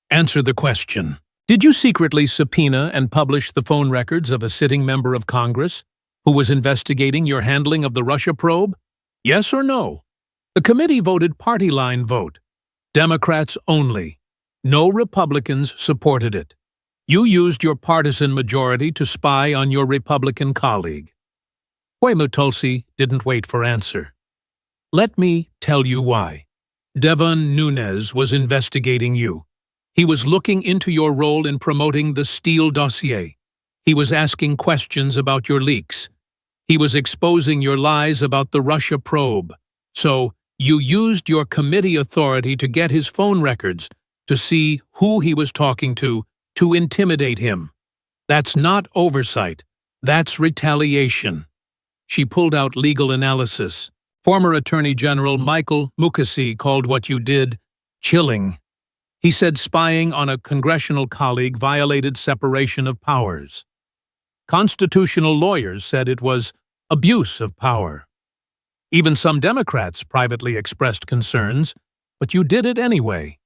Answer the question. Did you secretly subpoena and publish the phone records of a sitting member of Congress who was investigating your handling of the Russia probe? Yes or no? The committee voted party line vote. Democrats only. No Republicans supported it. You used your partisan majority to spy on your Republican colleague. Memo Tulsi didn't wait for answer. Let me tell you why. Devin Nunes was investigating you. He was looking into your role in promoting the Steele dossier. He was asking questions about your leaks. He was exposing your lies about the Russia probe. So, you used your committee authority to get his phone records, to see who he was talking to intimidate him. That's not oversight. That's retaliation. She pulled out legal analysis. Former Attorney General Michael Mukasey called what you did chilling. He said spying on a congressional colleague violated separation of powers. Constitutional lawyers said it was abuse of power. Even some Democrats privately expressed concerns, but you did it anyway.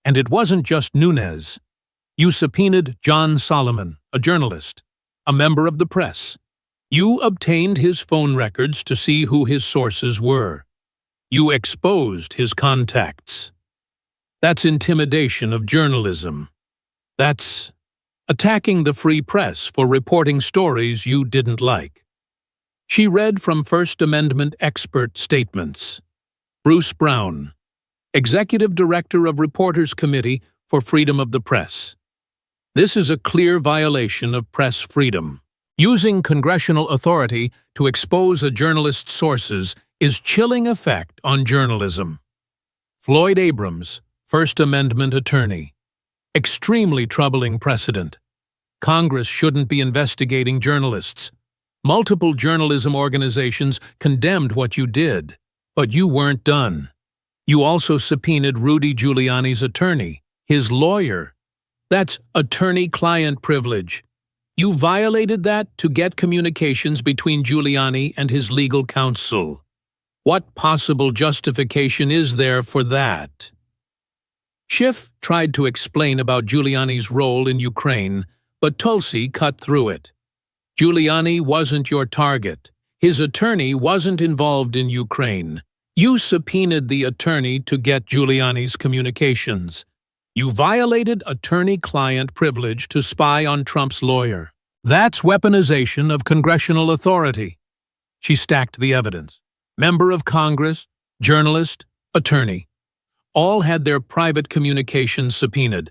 And it wasn't just Nunes. You subpoenaed John Solomon, a journalist, a member of the press. You obtained his phone records to see who his sources were. You exposed his contacts. That's intimidation of journalism. That's attacking the free press for reporting stories you didn't like. She read from First Amendment expert statements. Bruce Brown, Executive Director of Reporters Committee for Freedom of the Press. This is a clear violation of press freedom. Using congressional authority to expose a journalist's sources is chilling effect on journalism. Floyd Abrams, First Amendment attorney. Extremely troubling precedent. Congress shouldn't be investigating journalists. Multiple journalism organizations condemned what you did, but you weren't done. You also subpoenaed Rudy Giuliani's attorney, his lawyer. That's attorney-client privilege. You violated that to get communications between Giuliani and his legal counsel. What possible justification is there for that? Schiff tried to explain about Giuliani's role in Ukraine, but Tulsi cut through it. Giuliani wasn't your target. His attorney wasn't involved in Ukraine. You subpoenaed the attorney to get Giuliani's communications. You violated attorney-client privilege to spy on Trump's lawyer. That's weaponization of congressional authority. She stacked the evidence. Member of Congress, journalist, attorney. All had their private communications subpoenaed.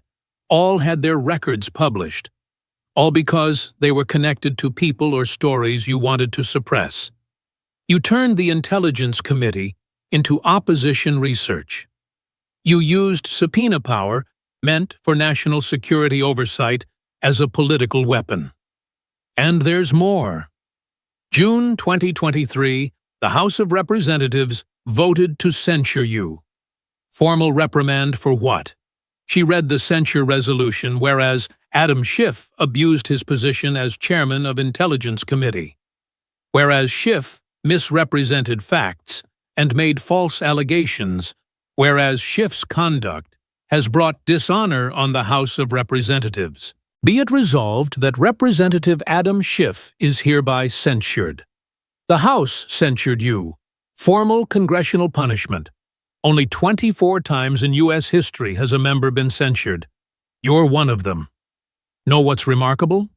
All had their records published. All because they were connected to people or stories you wanted to suppress. You turned the Intelligence Committee into opposition research. You used subpoena power, meant for national security oversight, as a political weapon. And there's more. June 2023, the House of Representatives voted to censure you. Formal reprimand for what? She read the censure resolution, whereas Adam Schiff abused his position as chairman of Intelligence Committee. Whereas Schiff misrepresented facts and made false allegations, whereas Schiff's conduct has brought dishonor on the House of Representatives. Be it resolved that Representative Adam Schiff is hereby censured. The House censured you. Formal congressional punishment. Only 24 times in U.S. history has a member been censured. You're one of them. Know what's remarkable?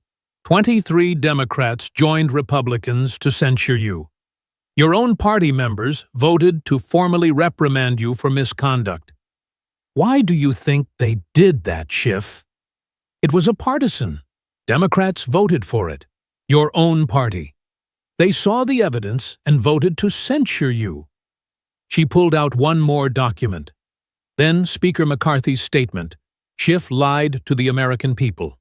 23 Democrats joined Republicans to censure you. Your own party members voted to formally reprimand you for misconduct. Why do you think they did that, Schiff? It was a partisan, Democrats voted for it. Your own party. They saw the evidence and voted to censure you. She pulled out one more document. Then Speaker McCarthy's statement. Schiff lied to the American people.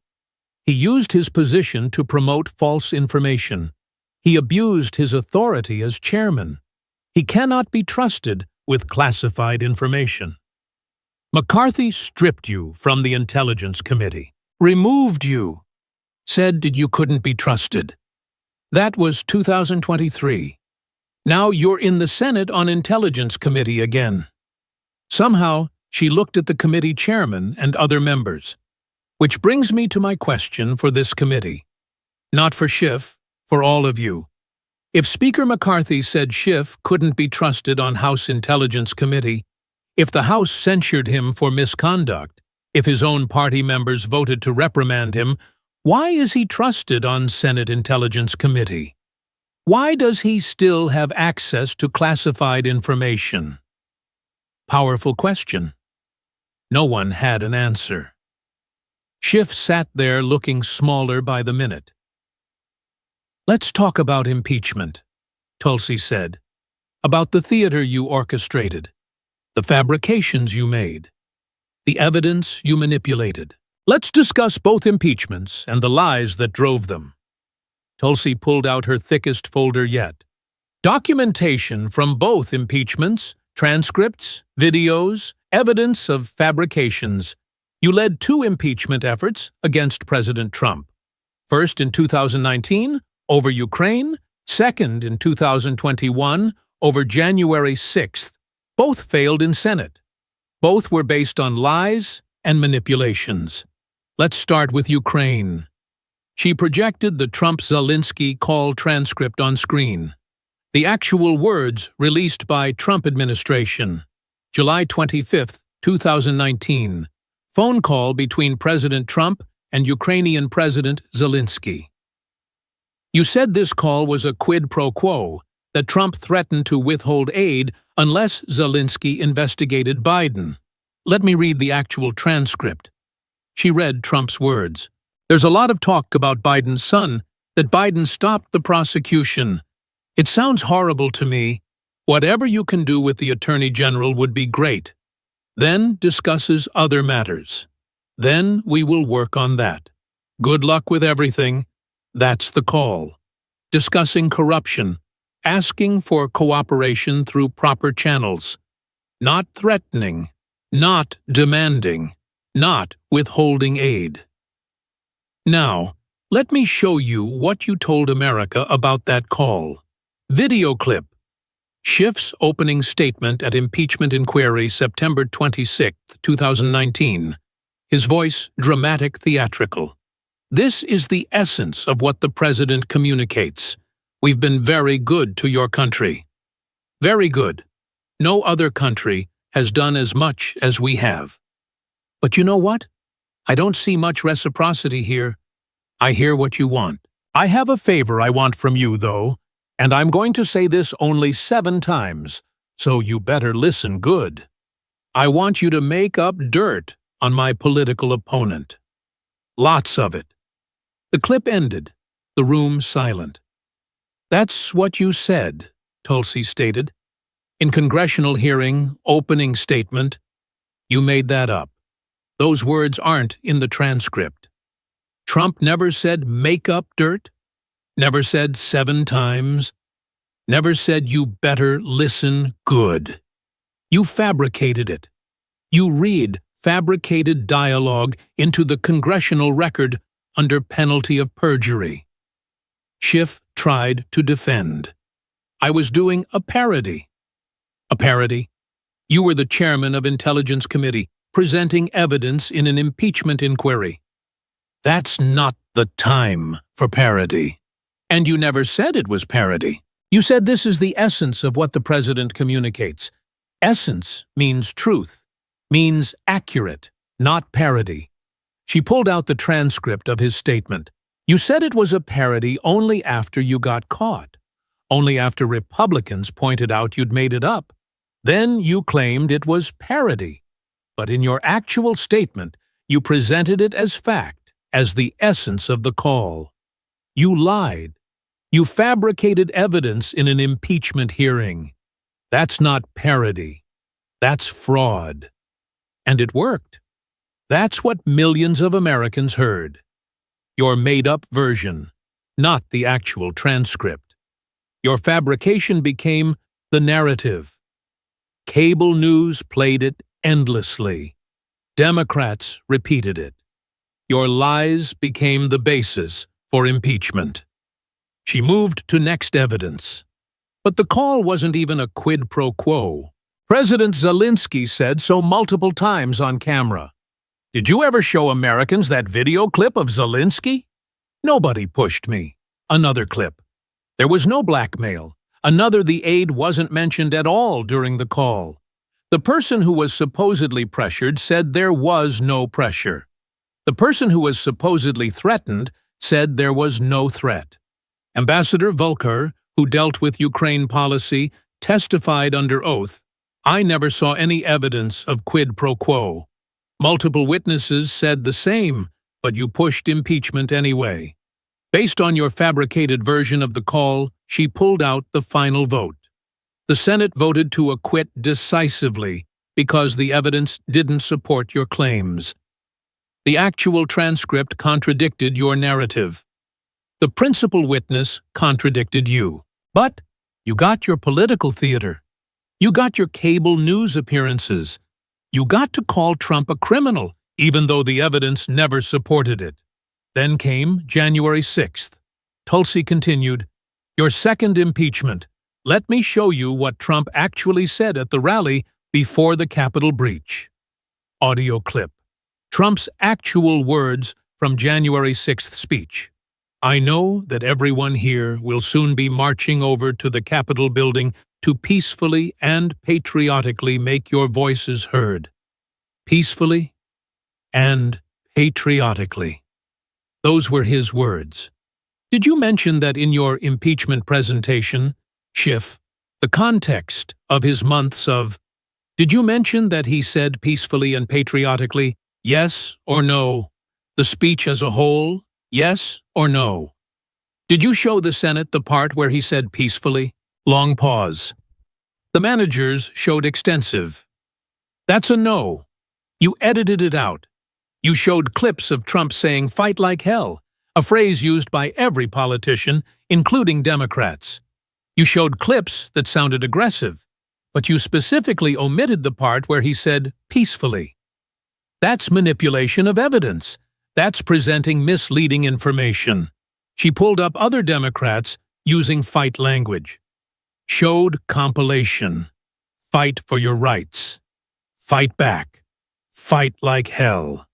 He used his position to promote false information. He abused his authority as chairman. He cannot be trusted with classified information. McCarthy stripped you from the Intelligence Committee, removed you, said you couldn't be trusted. That was 2023. Now you're in the Senate on Intelligence Committee again. Somehow, she looked at the committee chairman and other members. Which brings me to my question for this committee. Not for Schiff, for all of you. If Speaker McCarthy said Schiff couldn't be trusted on House Intelligence Committee, if the House censured him for misconduct, if his own party members voted to reprimand him, why is he trusted on Senate Intelligence Committee? Why does he still have access to classified information? Powerful question. No one had an answer. Schiff sat there looking smaller by the minute. Let's talk about impeachment, Tulsi said. About the theater you orchestrated, the fabrications you made, the evidence you manipulated. Let's discuss both impeachments and the lies that drove them. Tulsi pulled out her thickest folder yet. Documentation from both impeachments, transcripts, videos, evidence of fabrications. You led 2 impeachment efforts against President Trump. First in 2019, over Ukraine. Second in 2021, over January 6th. Both failed in Senate. Both were based on lies and manipulations. Let's start with Ukraine. She projected the Trump-Zelensky call transcript on screen. The actual words released by Trump administration. July 25, 2019. Phone call between President Trump and Ukrainian President Zelensky. You said this call was a quid pro quo, that Trump threatened to withhold aid unless Zelensky investigated Biden. Let me read the actual transcript. She read Trump's words. There's a lot of talk about Biden's son, that Biden stopped the prosecution. It sounds horrible to me. Whatever you can do with the Attorney General would be great. Then discusses other matters. Then we will work on that. Good luck with everything. That's the call. Discussing corruption. Asking for cooperation through proper channels. Not threatening. Not demanding. Not withholding aid. Now, let me show you what you told America about that call. Video clip. Schiff's opening statement at impeachment inquiry September 26, 2019. His voice dramatic theatrical. This is the essence of what the president communicates. We've been very good to your country. Very good. No other country has done as much as we have. But you know what? I don't see much reciprocity here. I hear what you want. I have a favor I want from you, though, and I'm going to say this only 7 times, so you better listen good. I want you to make up dirt on my political opponent. Lots of it. The clip ended, the room silent. That's what you said, Tulsi stated. In congressional hearing, opening statement, you made that up. Those words aren't in the transcript. Trump never said make up dirt, never said 7 times, never said you better listen good. You fabricated it. You read fabricated dialogue into the congressional record under penalty of perjury. Schiff tried to defend. I was doing a parody. A parody? You were the chairman of Intelligence Committee, presenting evidence in an impeachment inquiry. That's not the time for parody. And you never said it was parody. You said this is the essence of what the president communicates. Essence means truth, means accurate, not parody. She pulled out the transcript of his statement. You said it was a parody only after you got caught, only after Republicans pointed out you'd made it up. Then you claimed it was parody. But in your actual statement, you presented it as fact. as the essence of the call. You lied. You fabricated evidence in an impeachment hearing. That's not parody. That's fraud. And it worked. That's what millions of Americans heard. Your made-up version, not the actual transcript. Your fabrication became the narrative. Cable news played it endlessly. Democrats repeated it. Your lies became the basis for impeachment. She moved to next evidence. But the call wasn't even a quid pro quo. President Zelensky said so multiple times on camera. Did you ever show Americans that video clip of Zelensky? Nobody pushed me. Another clip. There was no blackmail. Another, the aide wasn't mentioned at all during the call. The person who was supposedly pressured said there was no pressure. The person who was supposedly threatened said there was no threat. Ambassador Volker, who dealt with Ukraine policy, testified under oath, "I never saw any evidence of quid pro quo." Multiple witnesses said the same, but you pushed impeachment anyway. Based on your fabricated version of the call, she pulled out the final vote. The Senate voted to acquit decisively because the evidence didn't support your claims. The actual transcript contradicted your narrative. The principal witness contradicted you. But you got your political theater. You got your cable news appearances. You got to call Trump a criminal, even though the evidence never supported it. Then came January 6th. Tulsi continued, "Your second impeachment. Let me show you what Trump actually said at the rally before the Capitol breach." Audio clip. Trump's actual words from January 6th speech. "I know that everyone here will soon be marching over to the Capitol building to peacefully and patriotically make your voices heard. Peacefully and patriotically." Those were his words. Did you mention that in your impeachment presentation, Schiff, the context of his months of... Did you mention that he said peacefully and patriotically, yes or no? The speech as a whole, yes or no? Did you show the Senate the part where he said peacefully? Long pause. The managers showed extensive. That's a no. You edited it out. You showed clips of Trump saying "fight like hell," a phrase used by every politician, including Democrats. You showed clips that sounded aggressive, but you specifically omitted the part where he said peacefully. That's manipulation of evidence. That's presenting misleading information. She pulled up other Democrats using fight language. Showed compilation. Fight for your rights. Fight back. Fight like hell.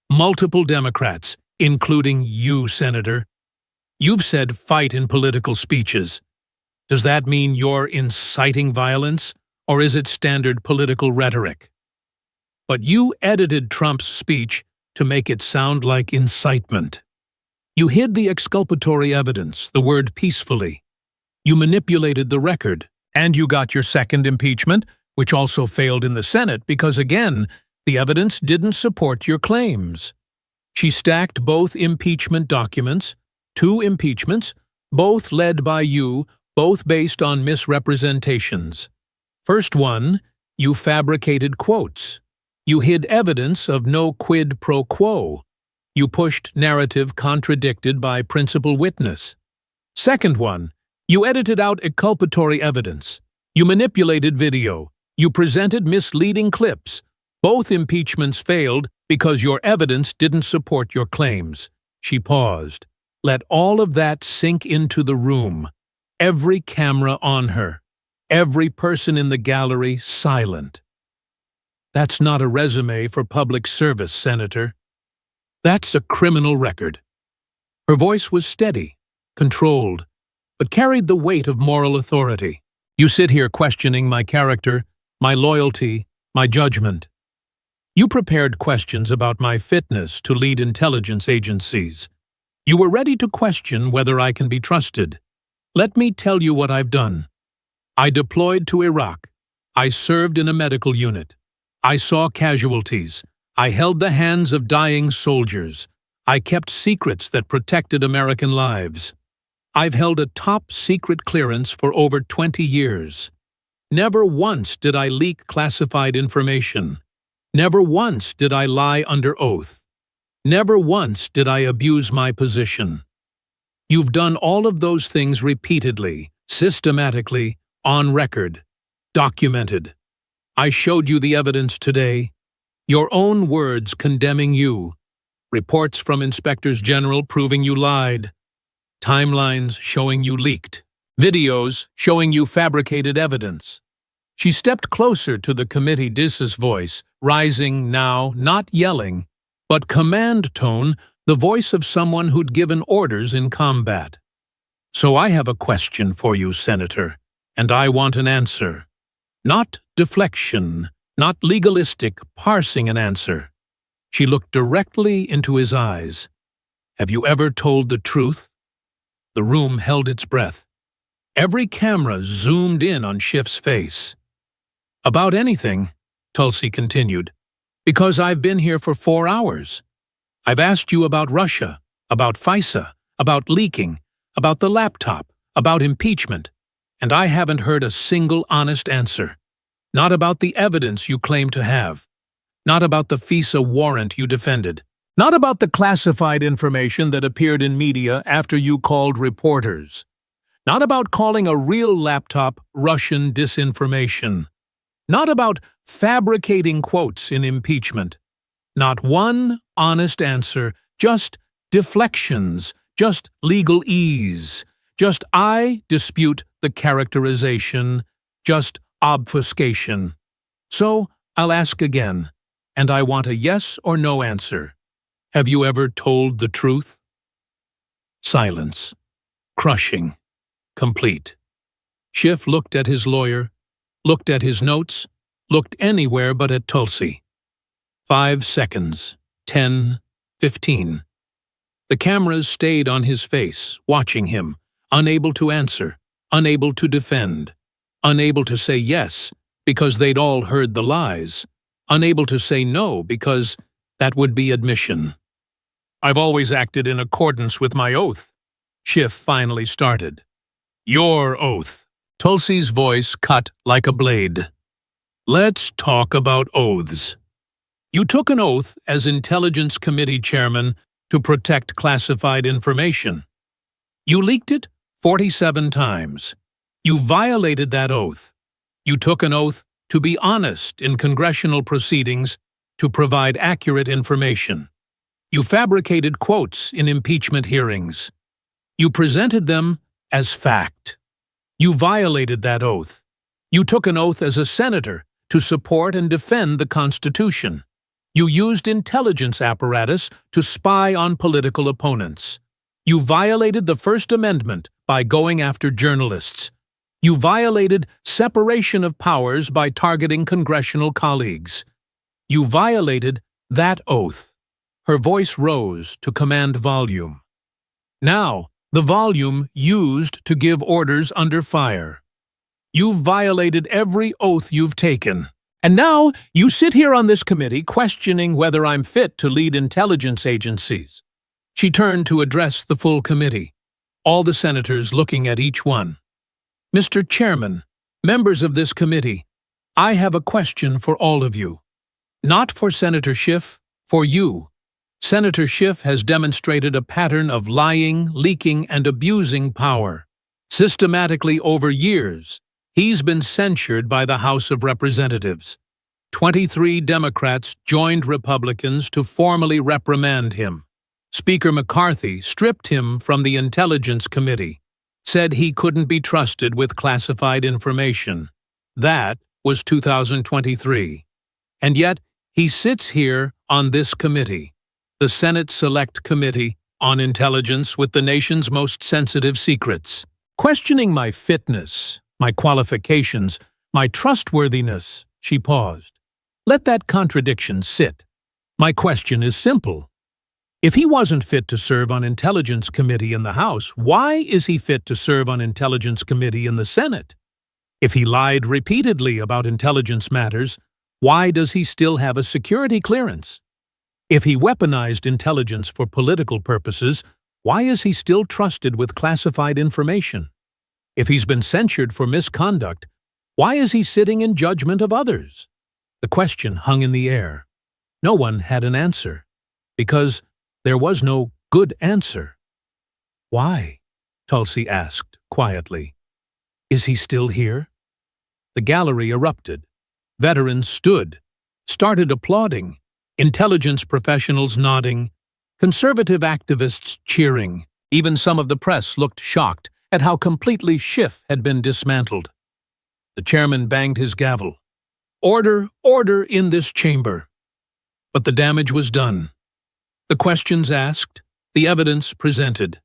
Multiple Democrats, including you, Senator. You've said fight in political speeches. Does that mean you're inciting violence, or is it standard political rhetoric? But you edited Trump's speech to make it sound like incitement. You hid the exculpatory evidence, the word peacefully. You manipulated the record, and you got your second impeachment, which also failed in the Senate because, again, the evidence didn't support your claims. She stacked both impeachment documents, 2 impeachments, both led by you, both based on misrepresentations. First one, you fabricated quotes. You hid evidence of no quid pro quo. You pushed narrative contradicted by principal witness. Second one, you edited out exculpatory evidence. You manipulated video. You presented misleading clips. Both impeachments failed because your evidence didn't support your claims. She paused. Let all of that sink into the room. Every camera on her. Every person in the gallery silent. That's not a resume for public service, Senator. That's a criminal record. Her voice was steady, controlled, but carried the weight of moral authority. You sit here questioning my character, my loyalty, my judgment. You prepared questions about my fitness to lead intelligence agencies. You were ready to question whether I can be trusted. Let me tell you what I've done. I deployed to Iraq. I served in a medical unit. I saw casualties. I held the hands of dying soldiers. I kept secrets that protected American lives. I've held a top-secret clearance for over 20 years. Never once did I leak classified information. Never once did I lie under oath. Never once did I abuse my position. You've done all of those things repeatedly, systematically, on record, documented. I showed you the evidence today. Your own words condemning you. Reports from inspectors general proving you lied. Timelines showing you leaked. Videos showing you fabricated evidence. She stepped closer to the committee's voice, rising now, not yelling, but command tone, the voice of someone who'd given orders in combat. So I have a question for you, Senator, and I want an answer. Not deflection, not legalistic parsing an answer. She looked directly into his eyes. Have you ever told the truth? The room held its breath. Every camera zoomed in on Schiff's face. About anything, Tulsi continued, because I've been here for 4 hours. I've asked you about Russia, about FISA, about leaking, about the laptop, about impeachment, and I haven't heard a single honest answer. Not about the evidence you claim to have. Not about the FISA warrant you defended. Not about the classified information that appeared in media after you called reporters. Not about calling a real laptop Russian disinformation. Not about fabricating quotes in impeachment. Not one honest answer, just deflections, just legalese, just I dispute the characterization, just obfuscation. So I'll ask again, and I want a yes or no answer. Have you ever told the truth? Silence. Crushing. Complete. Schiff looked at his lawyer, looked at his notes, looked anywhere but at Tulsi. 5 seconds. 10. 15. The cameras stayed on his face, watching him, unable to answer, unable to defend, unable to say yes because they'd all heard the lies, unable to say no because that would be admission. I've always acted in accordance with my oath, Schiff finally started. Your oath. Tulsi's voice cut like a blade. Let's talk about oaths. You took an oath as Intelligence Committee Chairman to protect classified information. You leaked it 47 times. You violated that oath. You took an oath to be honest in congressional proceedings to provide accurate information. You fabricated quotes in impeachment hearings. You presented them as fact. You violated that oath. You took an oath as a senator to support and defend the Constitution. You used intelligence apparatus to spy on political opponents. You violated the First Amendment by going after journalists. You violated separation of powers by targeting congressional colleagues. You violated that oath. Her voice rose to command volume. Now, the volume used to give orders under fire. You've violated every oath you've taken. And now you sit here on this committee questioning whether I'm fit to lead intelligence agencies. She turned to address the full committee, all the senators looking at each one. Mr. Chairman, members of this committee, I have a question for all of you. Not for Senator Schiff, for you. Senator Schiff has demonstrated a pattern of lying, leaking, and abusing power. Systematically over years, he's been censured by the House of Representatives. 23 Democrats joined Republicans to formally reprimand him. Speaker McCarthy stripped him from the Intelligence Committee, said he couldn't be trusted with classified information. That was 2023. And yet, he sits here on this committee, the Senate Select Committee on Intelligence with the nation's most sensitive secrets, questioning my fitness, my qualifications, my trustworthiness. She paused. Let that contradiction sit. My question is simple. If he wasn't fit to serve on Intelligence Committee in the House, why is he fit to serve on Intelligence Committee in the Senate? If he lied repeatedly about intelligence matters, why does he still have a security clearance? If he weaponized intelligence for political purposes, why is he still trusted with classified information? If he's been censured for misconduct, why is he sitting in judgment of others? The question hung in the air. No one had an answer, because there was no good answer. Why? Tulsi asked quietly. Is he still here? The gallery erupted. Veterans stood, started applauding, intelligence professionals nodding, conservative activists cheering. Even some of the press looked shocked at how completely Schiff had been dismantled. The chairman banged his gavel. Order, order in this chamber. But the damage was done. The questions asked, the evidence presented.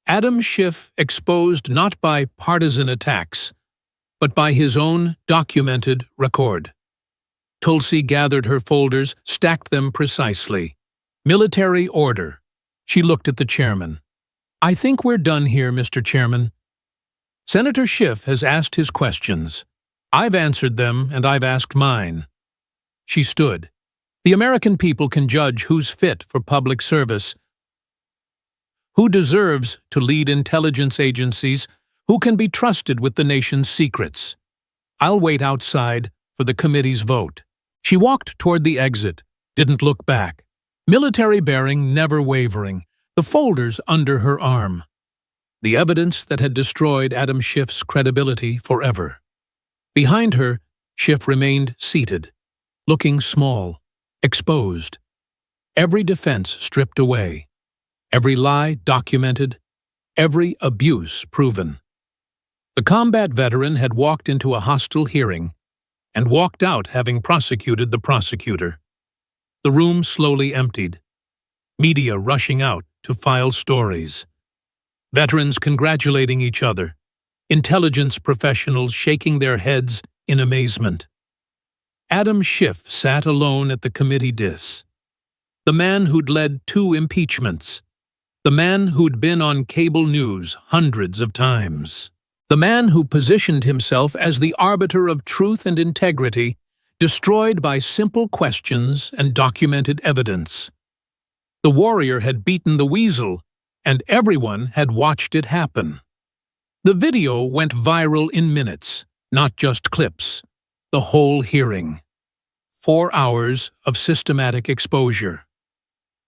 Adam Schiff exposed not by partisan attacks, but by his own documented record. Tulsi gathered her folders, stacked them precisely. Military order. She looked at the chairman. I think we're done here, Mr. Chairman. Senator Schiff has asked his questions. I've answered them, and I've asked mine. She stood. The American people can judge who's fit for public service, who deserves to lead intelligence agencies, who can be trusted with the nation's secrets. I'll wait outside for the committee's vote. She walked toward the exit, didn't look back. Military bearing never wavering, the folders under her arm. The evidence that had destroyed Adam Schiff's credibility forever. Behind her, Schiff remained seated, looking small, exposed. Every defense stripped away. Every lie documented, every abuse proven. The combat veteran had walked into a hostile hearing and walked out having prosecuted the prosecutor. The room slowly emptied, media rushing out to file stories. Veterans congratulating each other, intelligence professionals shaking their heads in amazement. Adam Schiff sat alone at the committee dais. The man who'd led 2 impeachments. The man who'd been on cable news hundreds of times. The man who positioned himself as the arbiter of truth and integrity, destroyed by simple questions and documented evidence. The warrior had beaten the weasel, and everyone had watched it happen. The video went viral in minutes, not just clips. The whole hearing. 4 hours of systematic exposure.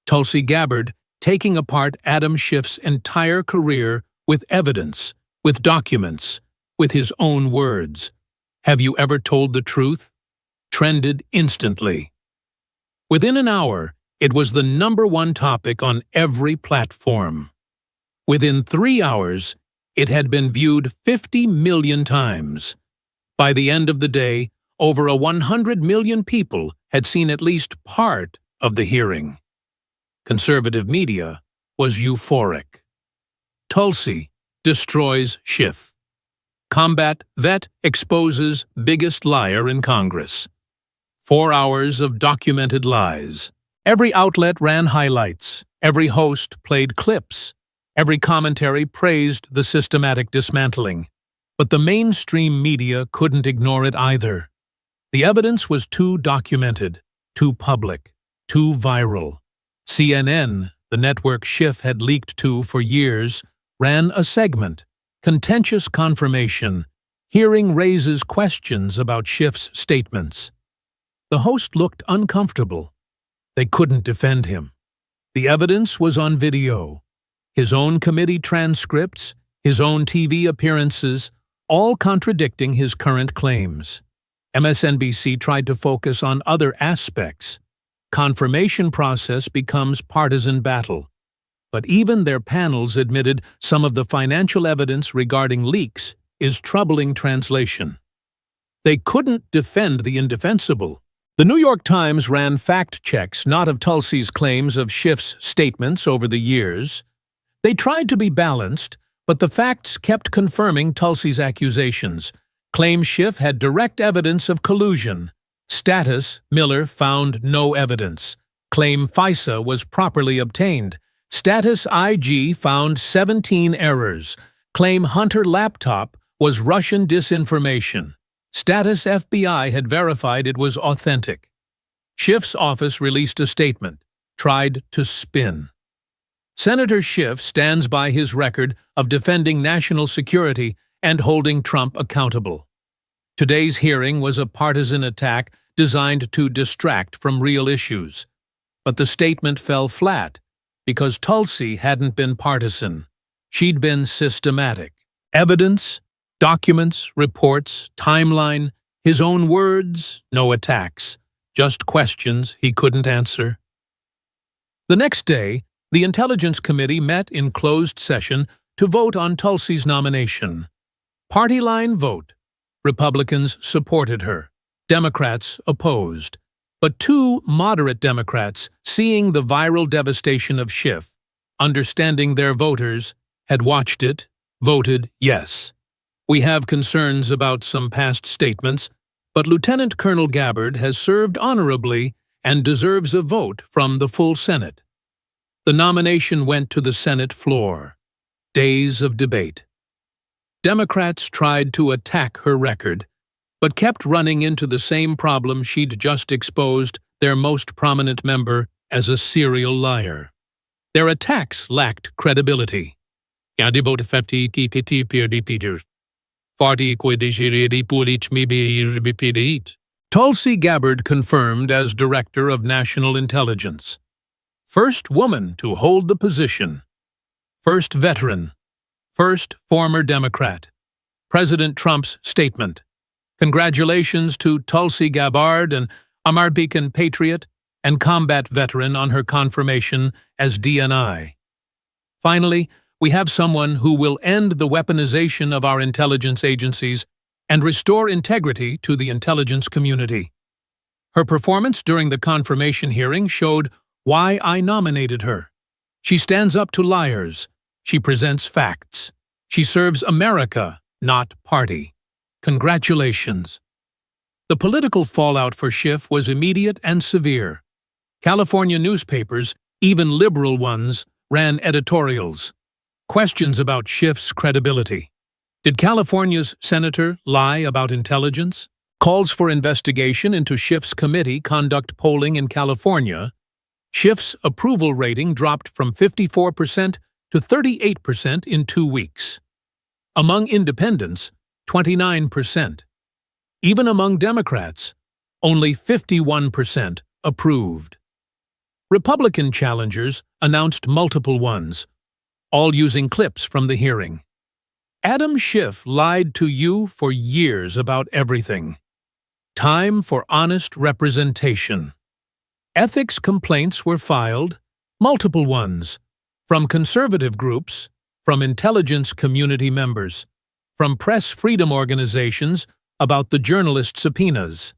Tulsi Gabbard taking apart Adam Schiff's entire career with evidence, with documents, with his own words. Have you ever told the truth? Trended instantly. Within an hour, it was the #1 topic on every platform. Within 3 hours, it had been viewed 50 million times. By the end of the day, over 100 million people had seen at least part of the hearing. Conservative media was euphoric. Tulsi destroys Schiff. Combat vet exposes biggest liar in Congress. 4 hours of documented lies. Every outlet ran highlights. Every host played clips. Every commentary praised the systematic dismantling. But the mainstream media couldn't ignore it either. The evidence was too documented, too public, too viral. CNN, the network Schiff had leaked to for years, ran a segment, Contentious Confirmation. Hearing raises questions about Schiff's statements. The host looked uncomfortable. They couldn't defend him. The evidence was on video. His own committee transcripts, his own TV appearances, all contradicting his current claims. MSNBC tried to focus on other aspects. Confirmation process becomes partisan battle. But even their panels admitted some of the financial evidence regarding leaks is troubling translation. They couldn't defend the indefensible. The New York Times ran fact checks not of Tulsi's claims of Schiff's statements over the years. They tried to be balanced, but the facts kept confirming Tulsi's accusations. Claim Schiff had direct evidence of collusion. Status, Miller found no evidence. Claim FISA was properly obtained. Status IG found 17 errors. Claim Hunter laptop was Russian disinformation. Status FBI had verified it was authentic. Schiff's office released a statement. tried to spin. Senator Schiff stands by his record of defending national security and holding Trump accountable. Today's hearing was a partisan attack designed to distract from real issues. But the statement fell flat because Tulsi hadn't been partisan. She'd been systematic. Evidence, documents, reports, timeline, his own words, no attacks, just questions he couldn't answer. The next day, the Intelligence Committee met in closed session to vote on Tulsi's nomination. Party line vote. Republicans supported her. Democrats opposed. But two moderate Democrats, seeing the viral devastation of Schiff, understanding their voters, had watched it, voted yes. We have concerns about some past statements, but Lieutenant Colonel Gabbard has served honorably and deserves a vote from the full Senate. The nomination went to the Senate floor. Days of debate. Democrats tried to attack her record, but kept running into the same problem she'd just exposed their most prominent member as a serial liar. Their attacks lacked credibility. Tulsi Gabbard confirmed as Director of National Intelligence. First woman to hold the position. First veteran. First former Democrat. President Trump's statement. Congratulations to Tulsi Gabbard, an American patriot and combat veteran, on her confirmation as DNI. Finally, we have someone who will end the weaponization of our intelligence agencies and restore integrity to the intelligence community. Her performance during the confirmation hearing showed why I nominated her. She stands up to liars. She presents facts. She serves America, not party. Congratulations. The political fallout for Schiff was immediate and severe. California newspapers, even liberal ones, ran editorials. Questions about Schiff's credibility. Did California's senator lie about intelligence? Calls for investigation into Schiff's committee conduct polling in California. Schiff's approval rating dropped from 54% to 38% in 2 weeks. Among independents, 29%. Even among Democrats, only 51% approved. Republican challengers announced multiple ones, all using clips from the hearing. Adam Schiff lied to you for years about everything. Time for honest representation. Ethics complaints were filed, multiple ones, from conservative groups, from intelligence community members, from press freedom organizations about the journalist subpoenas.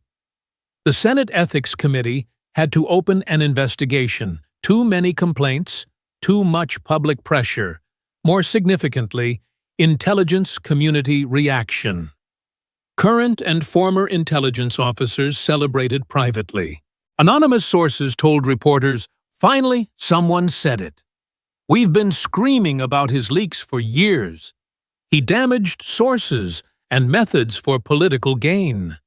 The Senate Ethics Committee had to open an investigation. Too many complaints, too much public pressure. More significantly, intelligence community reaction. Current and former intelligence officers celebrated privately. Anonymous sources told reporters, "Finally, someone said it. We've been screaming about his leaks for years. He damaged sources and methods for political gain."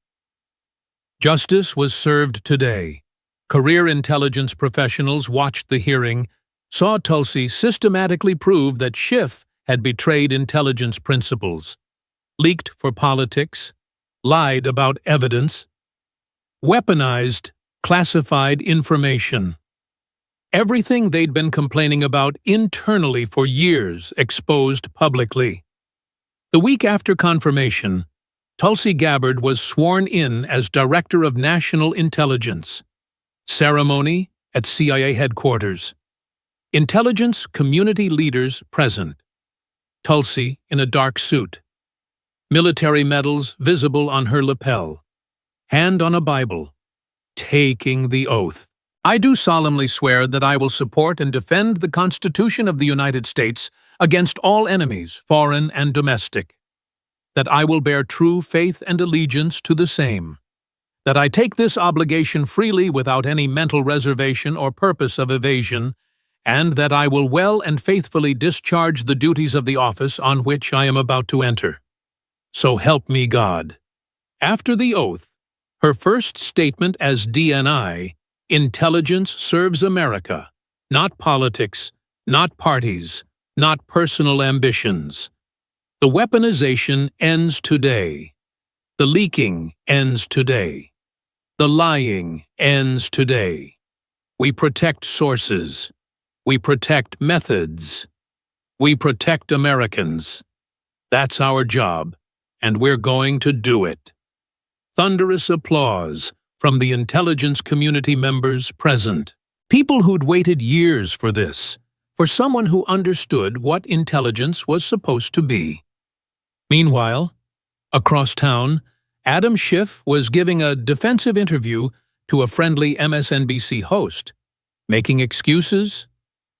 Justice was served today. Career intelligence professionals watched the hearing, saw Tulsi systematically prove that Schiff had betrayed intelligence principles, leaked for politics, lied about evidence, weaponized classified information. Everything they'd been complaining about internally for years exposed publicly. The week after confirmation, Tulsi Gabbard was sworn in as Director of National Intelligence. Ceremony at CIA headquarters. Intelligence community leaders present. Tulsi in a dark suit. Military medals visible on her lapel. Hand on a Bible. Taking the oath. "I do solemnly swear that I will support and defend the Constitution of the United States against all enemies, foreign and domestic. That I will bear true faith and allegiance to the same. That I take this obligation freely without any mental reservation or purpose of evasion, and that I will well and faithfully discharge the duties of the office on which I am about to enter. So help me God." After the oath, her first statement as DNI, Intelligence serves America, not politics, not parties, not personal ambitions. The weaponization ends today. The leaking ends today. The lying ends today. We protect sources. We protect methods. We protect Americans. That's our job, and we're going to do it. Thunderous applause from the intelligence community members present. People who'd waited years for this, for someone who understood what intelligence was supposed to be. Meanwhile, across town, Adam Schiff was giving a defensive interview to a friendly MSNBC host, making excuses,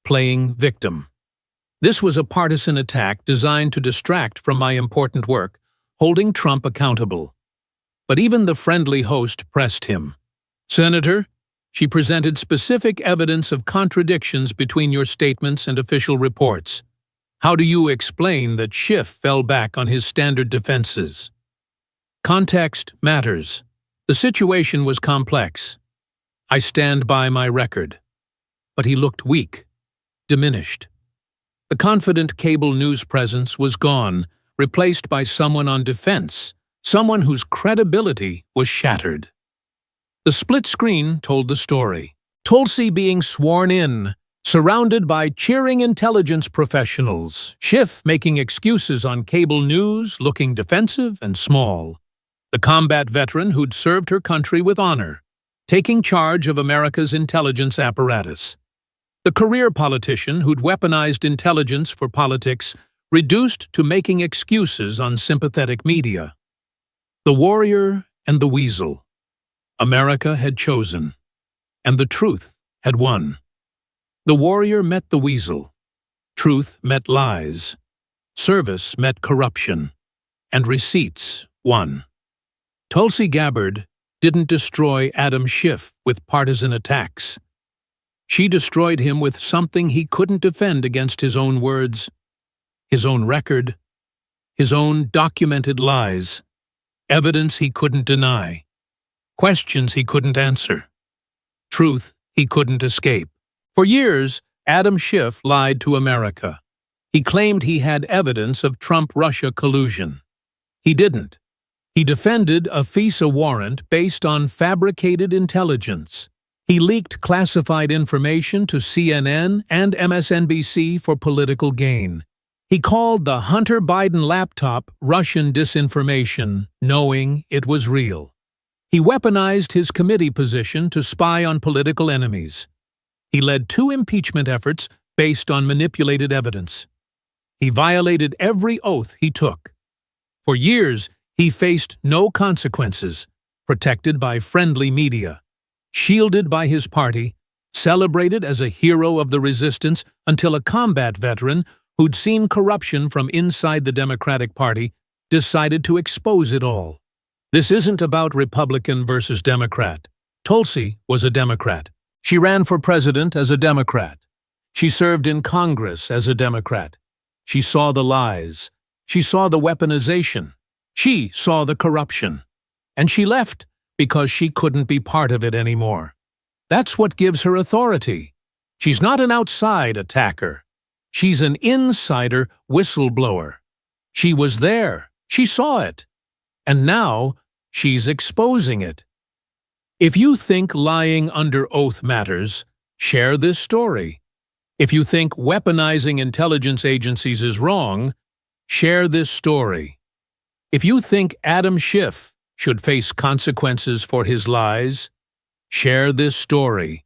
playing victim. This was a partisan attack designed to distract from my important work, holding Trump accountable. But even the friendly host pressed him. "Senator," she presented specific evidence of contradictions between your statements and official reports. How do you explain that Schiff fell back on his standard defenses? Context matters. The situation was complex. I stand by my record. But he looked weak, diminished. The confident cable news presence was gone, replaced by someone on defense, someone whose credibility was shattered. The split screen told the story. Tulsi being sworn in, surrounded by cheering intelligence professionals, Schiff making excuses on cable news, looking defensive and small. The combat veteran who'd served her country with honor, taking charge of America's intelligence apparatus. The career politician who'd weaponized intelligence for politics, reduced to making excuses on sympathetic media. The warrior and the weasel. America had chosen, and the truth had won. The warrior met the weasel. Truth met lies. Service met corruption. And receipts won. Tulsi Gabbard didn't destroy Adam Schiff with partisan attacks. She destroyed him with something he couldn't defend against his own words, his own record, his own documented lies, evidence he couldn't deny, questions he couldn't answer, truth he couldn't escape. For years, Adam Schiff lied to America. He claimed he had evidence of Trump-Russia collusion. He didn't. He defended a FISA warrant based on fabricated intelligence. He leaked classified information to CNN and MSNBC for political gain. He called the Hunter Biden laptop Russian disinformation, knowing it was real. He weaponized his committee position to spy on political enemies. He led 2 impeachment efforts based on manipulated evidence. He violated every oath he took. For years, he faced no consequences, protected by friendly media, shielded by his party, celebrated as a hero of the resistance until a combat veteran who'd seen corruption from inside the Democratic Party decided to expose it all. This isn't about Republican versus Democrat. Tulsi was a Democrat. She ran for president as a Democrat. She served in Congress as a Democrat. She saw the lies. She saw the weaponization. She saw the corruption. And she left because she couldn't be part of it anymore. That's what gives her authority. She's not an outside attacker. She's an insider whistleblower. She was there. She saw it. And now she's exposing it. If you think lying under oath matters, share this story. If you think weaponizing intelligence agencies is wrong, share this story. If you think Adam Schiff should face consequences for his lies, share this story.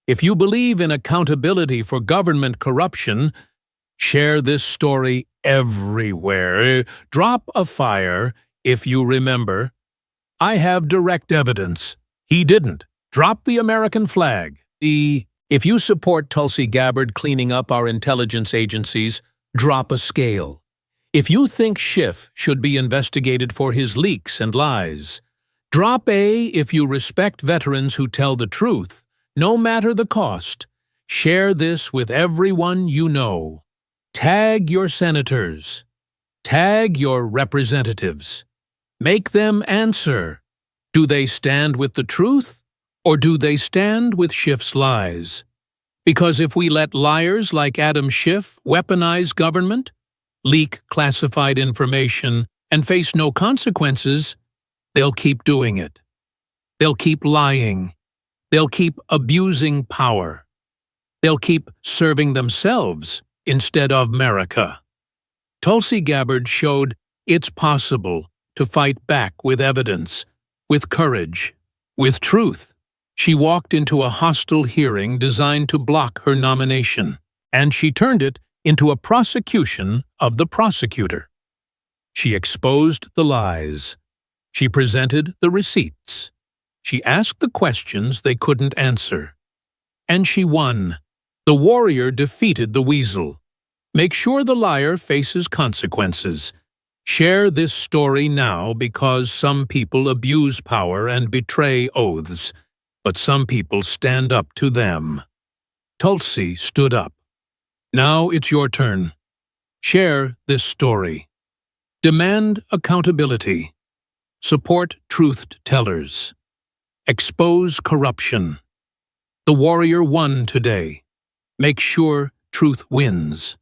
If you believe in accountability for government corruption, share this story everywhere. Drop a fire if you remember. I have direct evidence. He didn't. Drop the American flag. If you support Tulsi Gabbard cleaning up our intelligence agencies, drop a scale. If you think Schiff should be investigated for his leaks and lies, drop A if you respect veterans who tell the truth, no matter the cost. Share this with everyone you know. Tag your senators. Tag your representatives. Make them answer. Do they stand with the truth Or do they stand with Schiff's lies? Because if we let liars like Adam Schiff weaponize government, leak classified information, and face no consequences, they'll keep doing it. They'll keep lying. They'll keep abusing power. They'll keep serving themselves instead of America. Tulsi Gabbard showed it's possible to fight back with evidence, with courage, with truth. She walked into a hostile hearing designed to block her nomination, and she turned it into a prosecution of the prosecutor. She exposed the lies. She presented the receipts. She asked the questions they couldn't answer. And she won. The warrior defeated the weasel. Make sure the liar faces consequences. Share this story now because some people abuse power and betray oaths, but some people stand up to them. Tulsi stood up. Now it's your turn. Share this story. Demand accountability. Support truth-tellers. Expose corruption. The warrior won today. Make sure truth wins.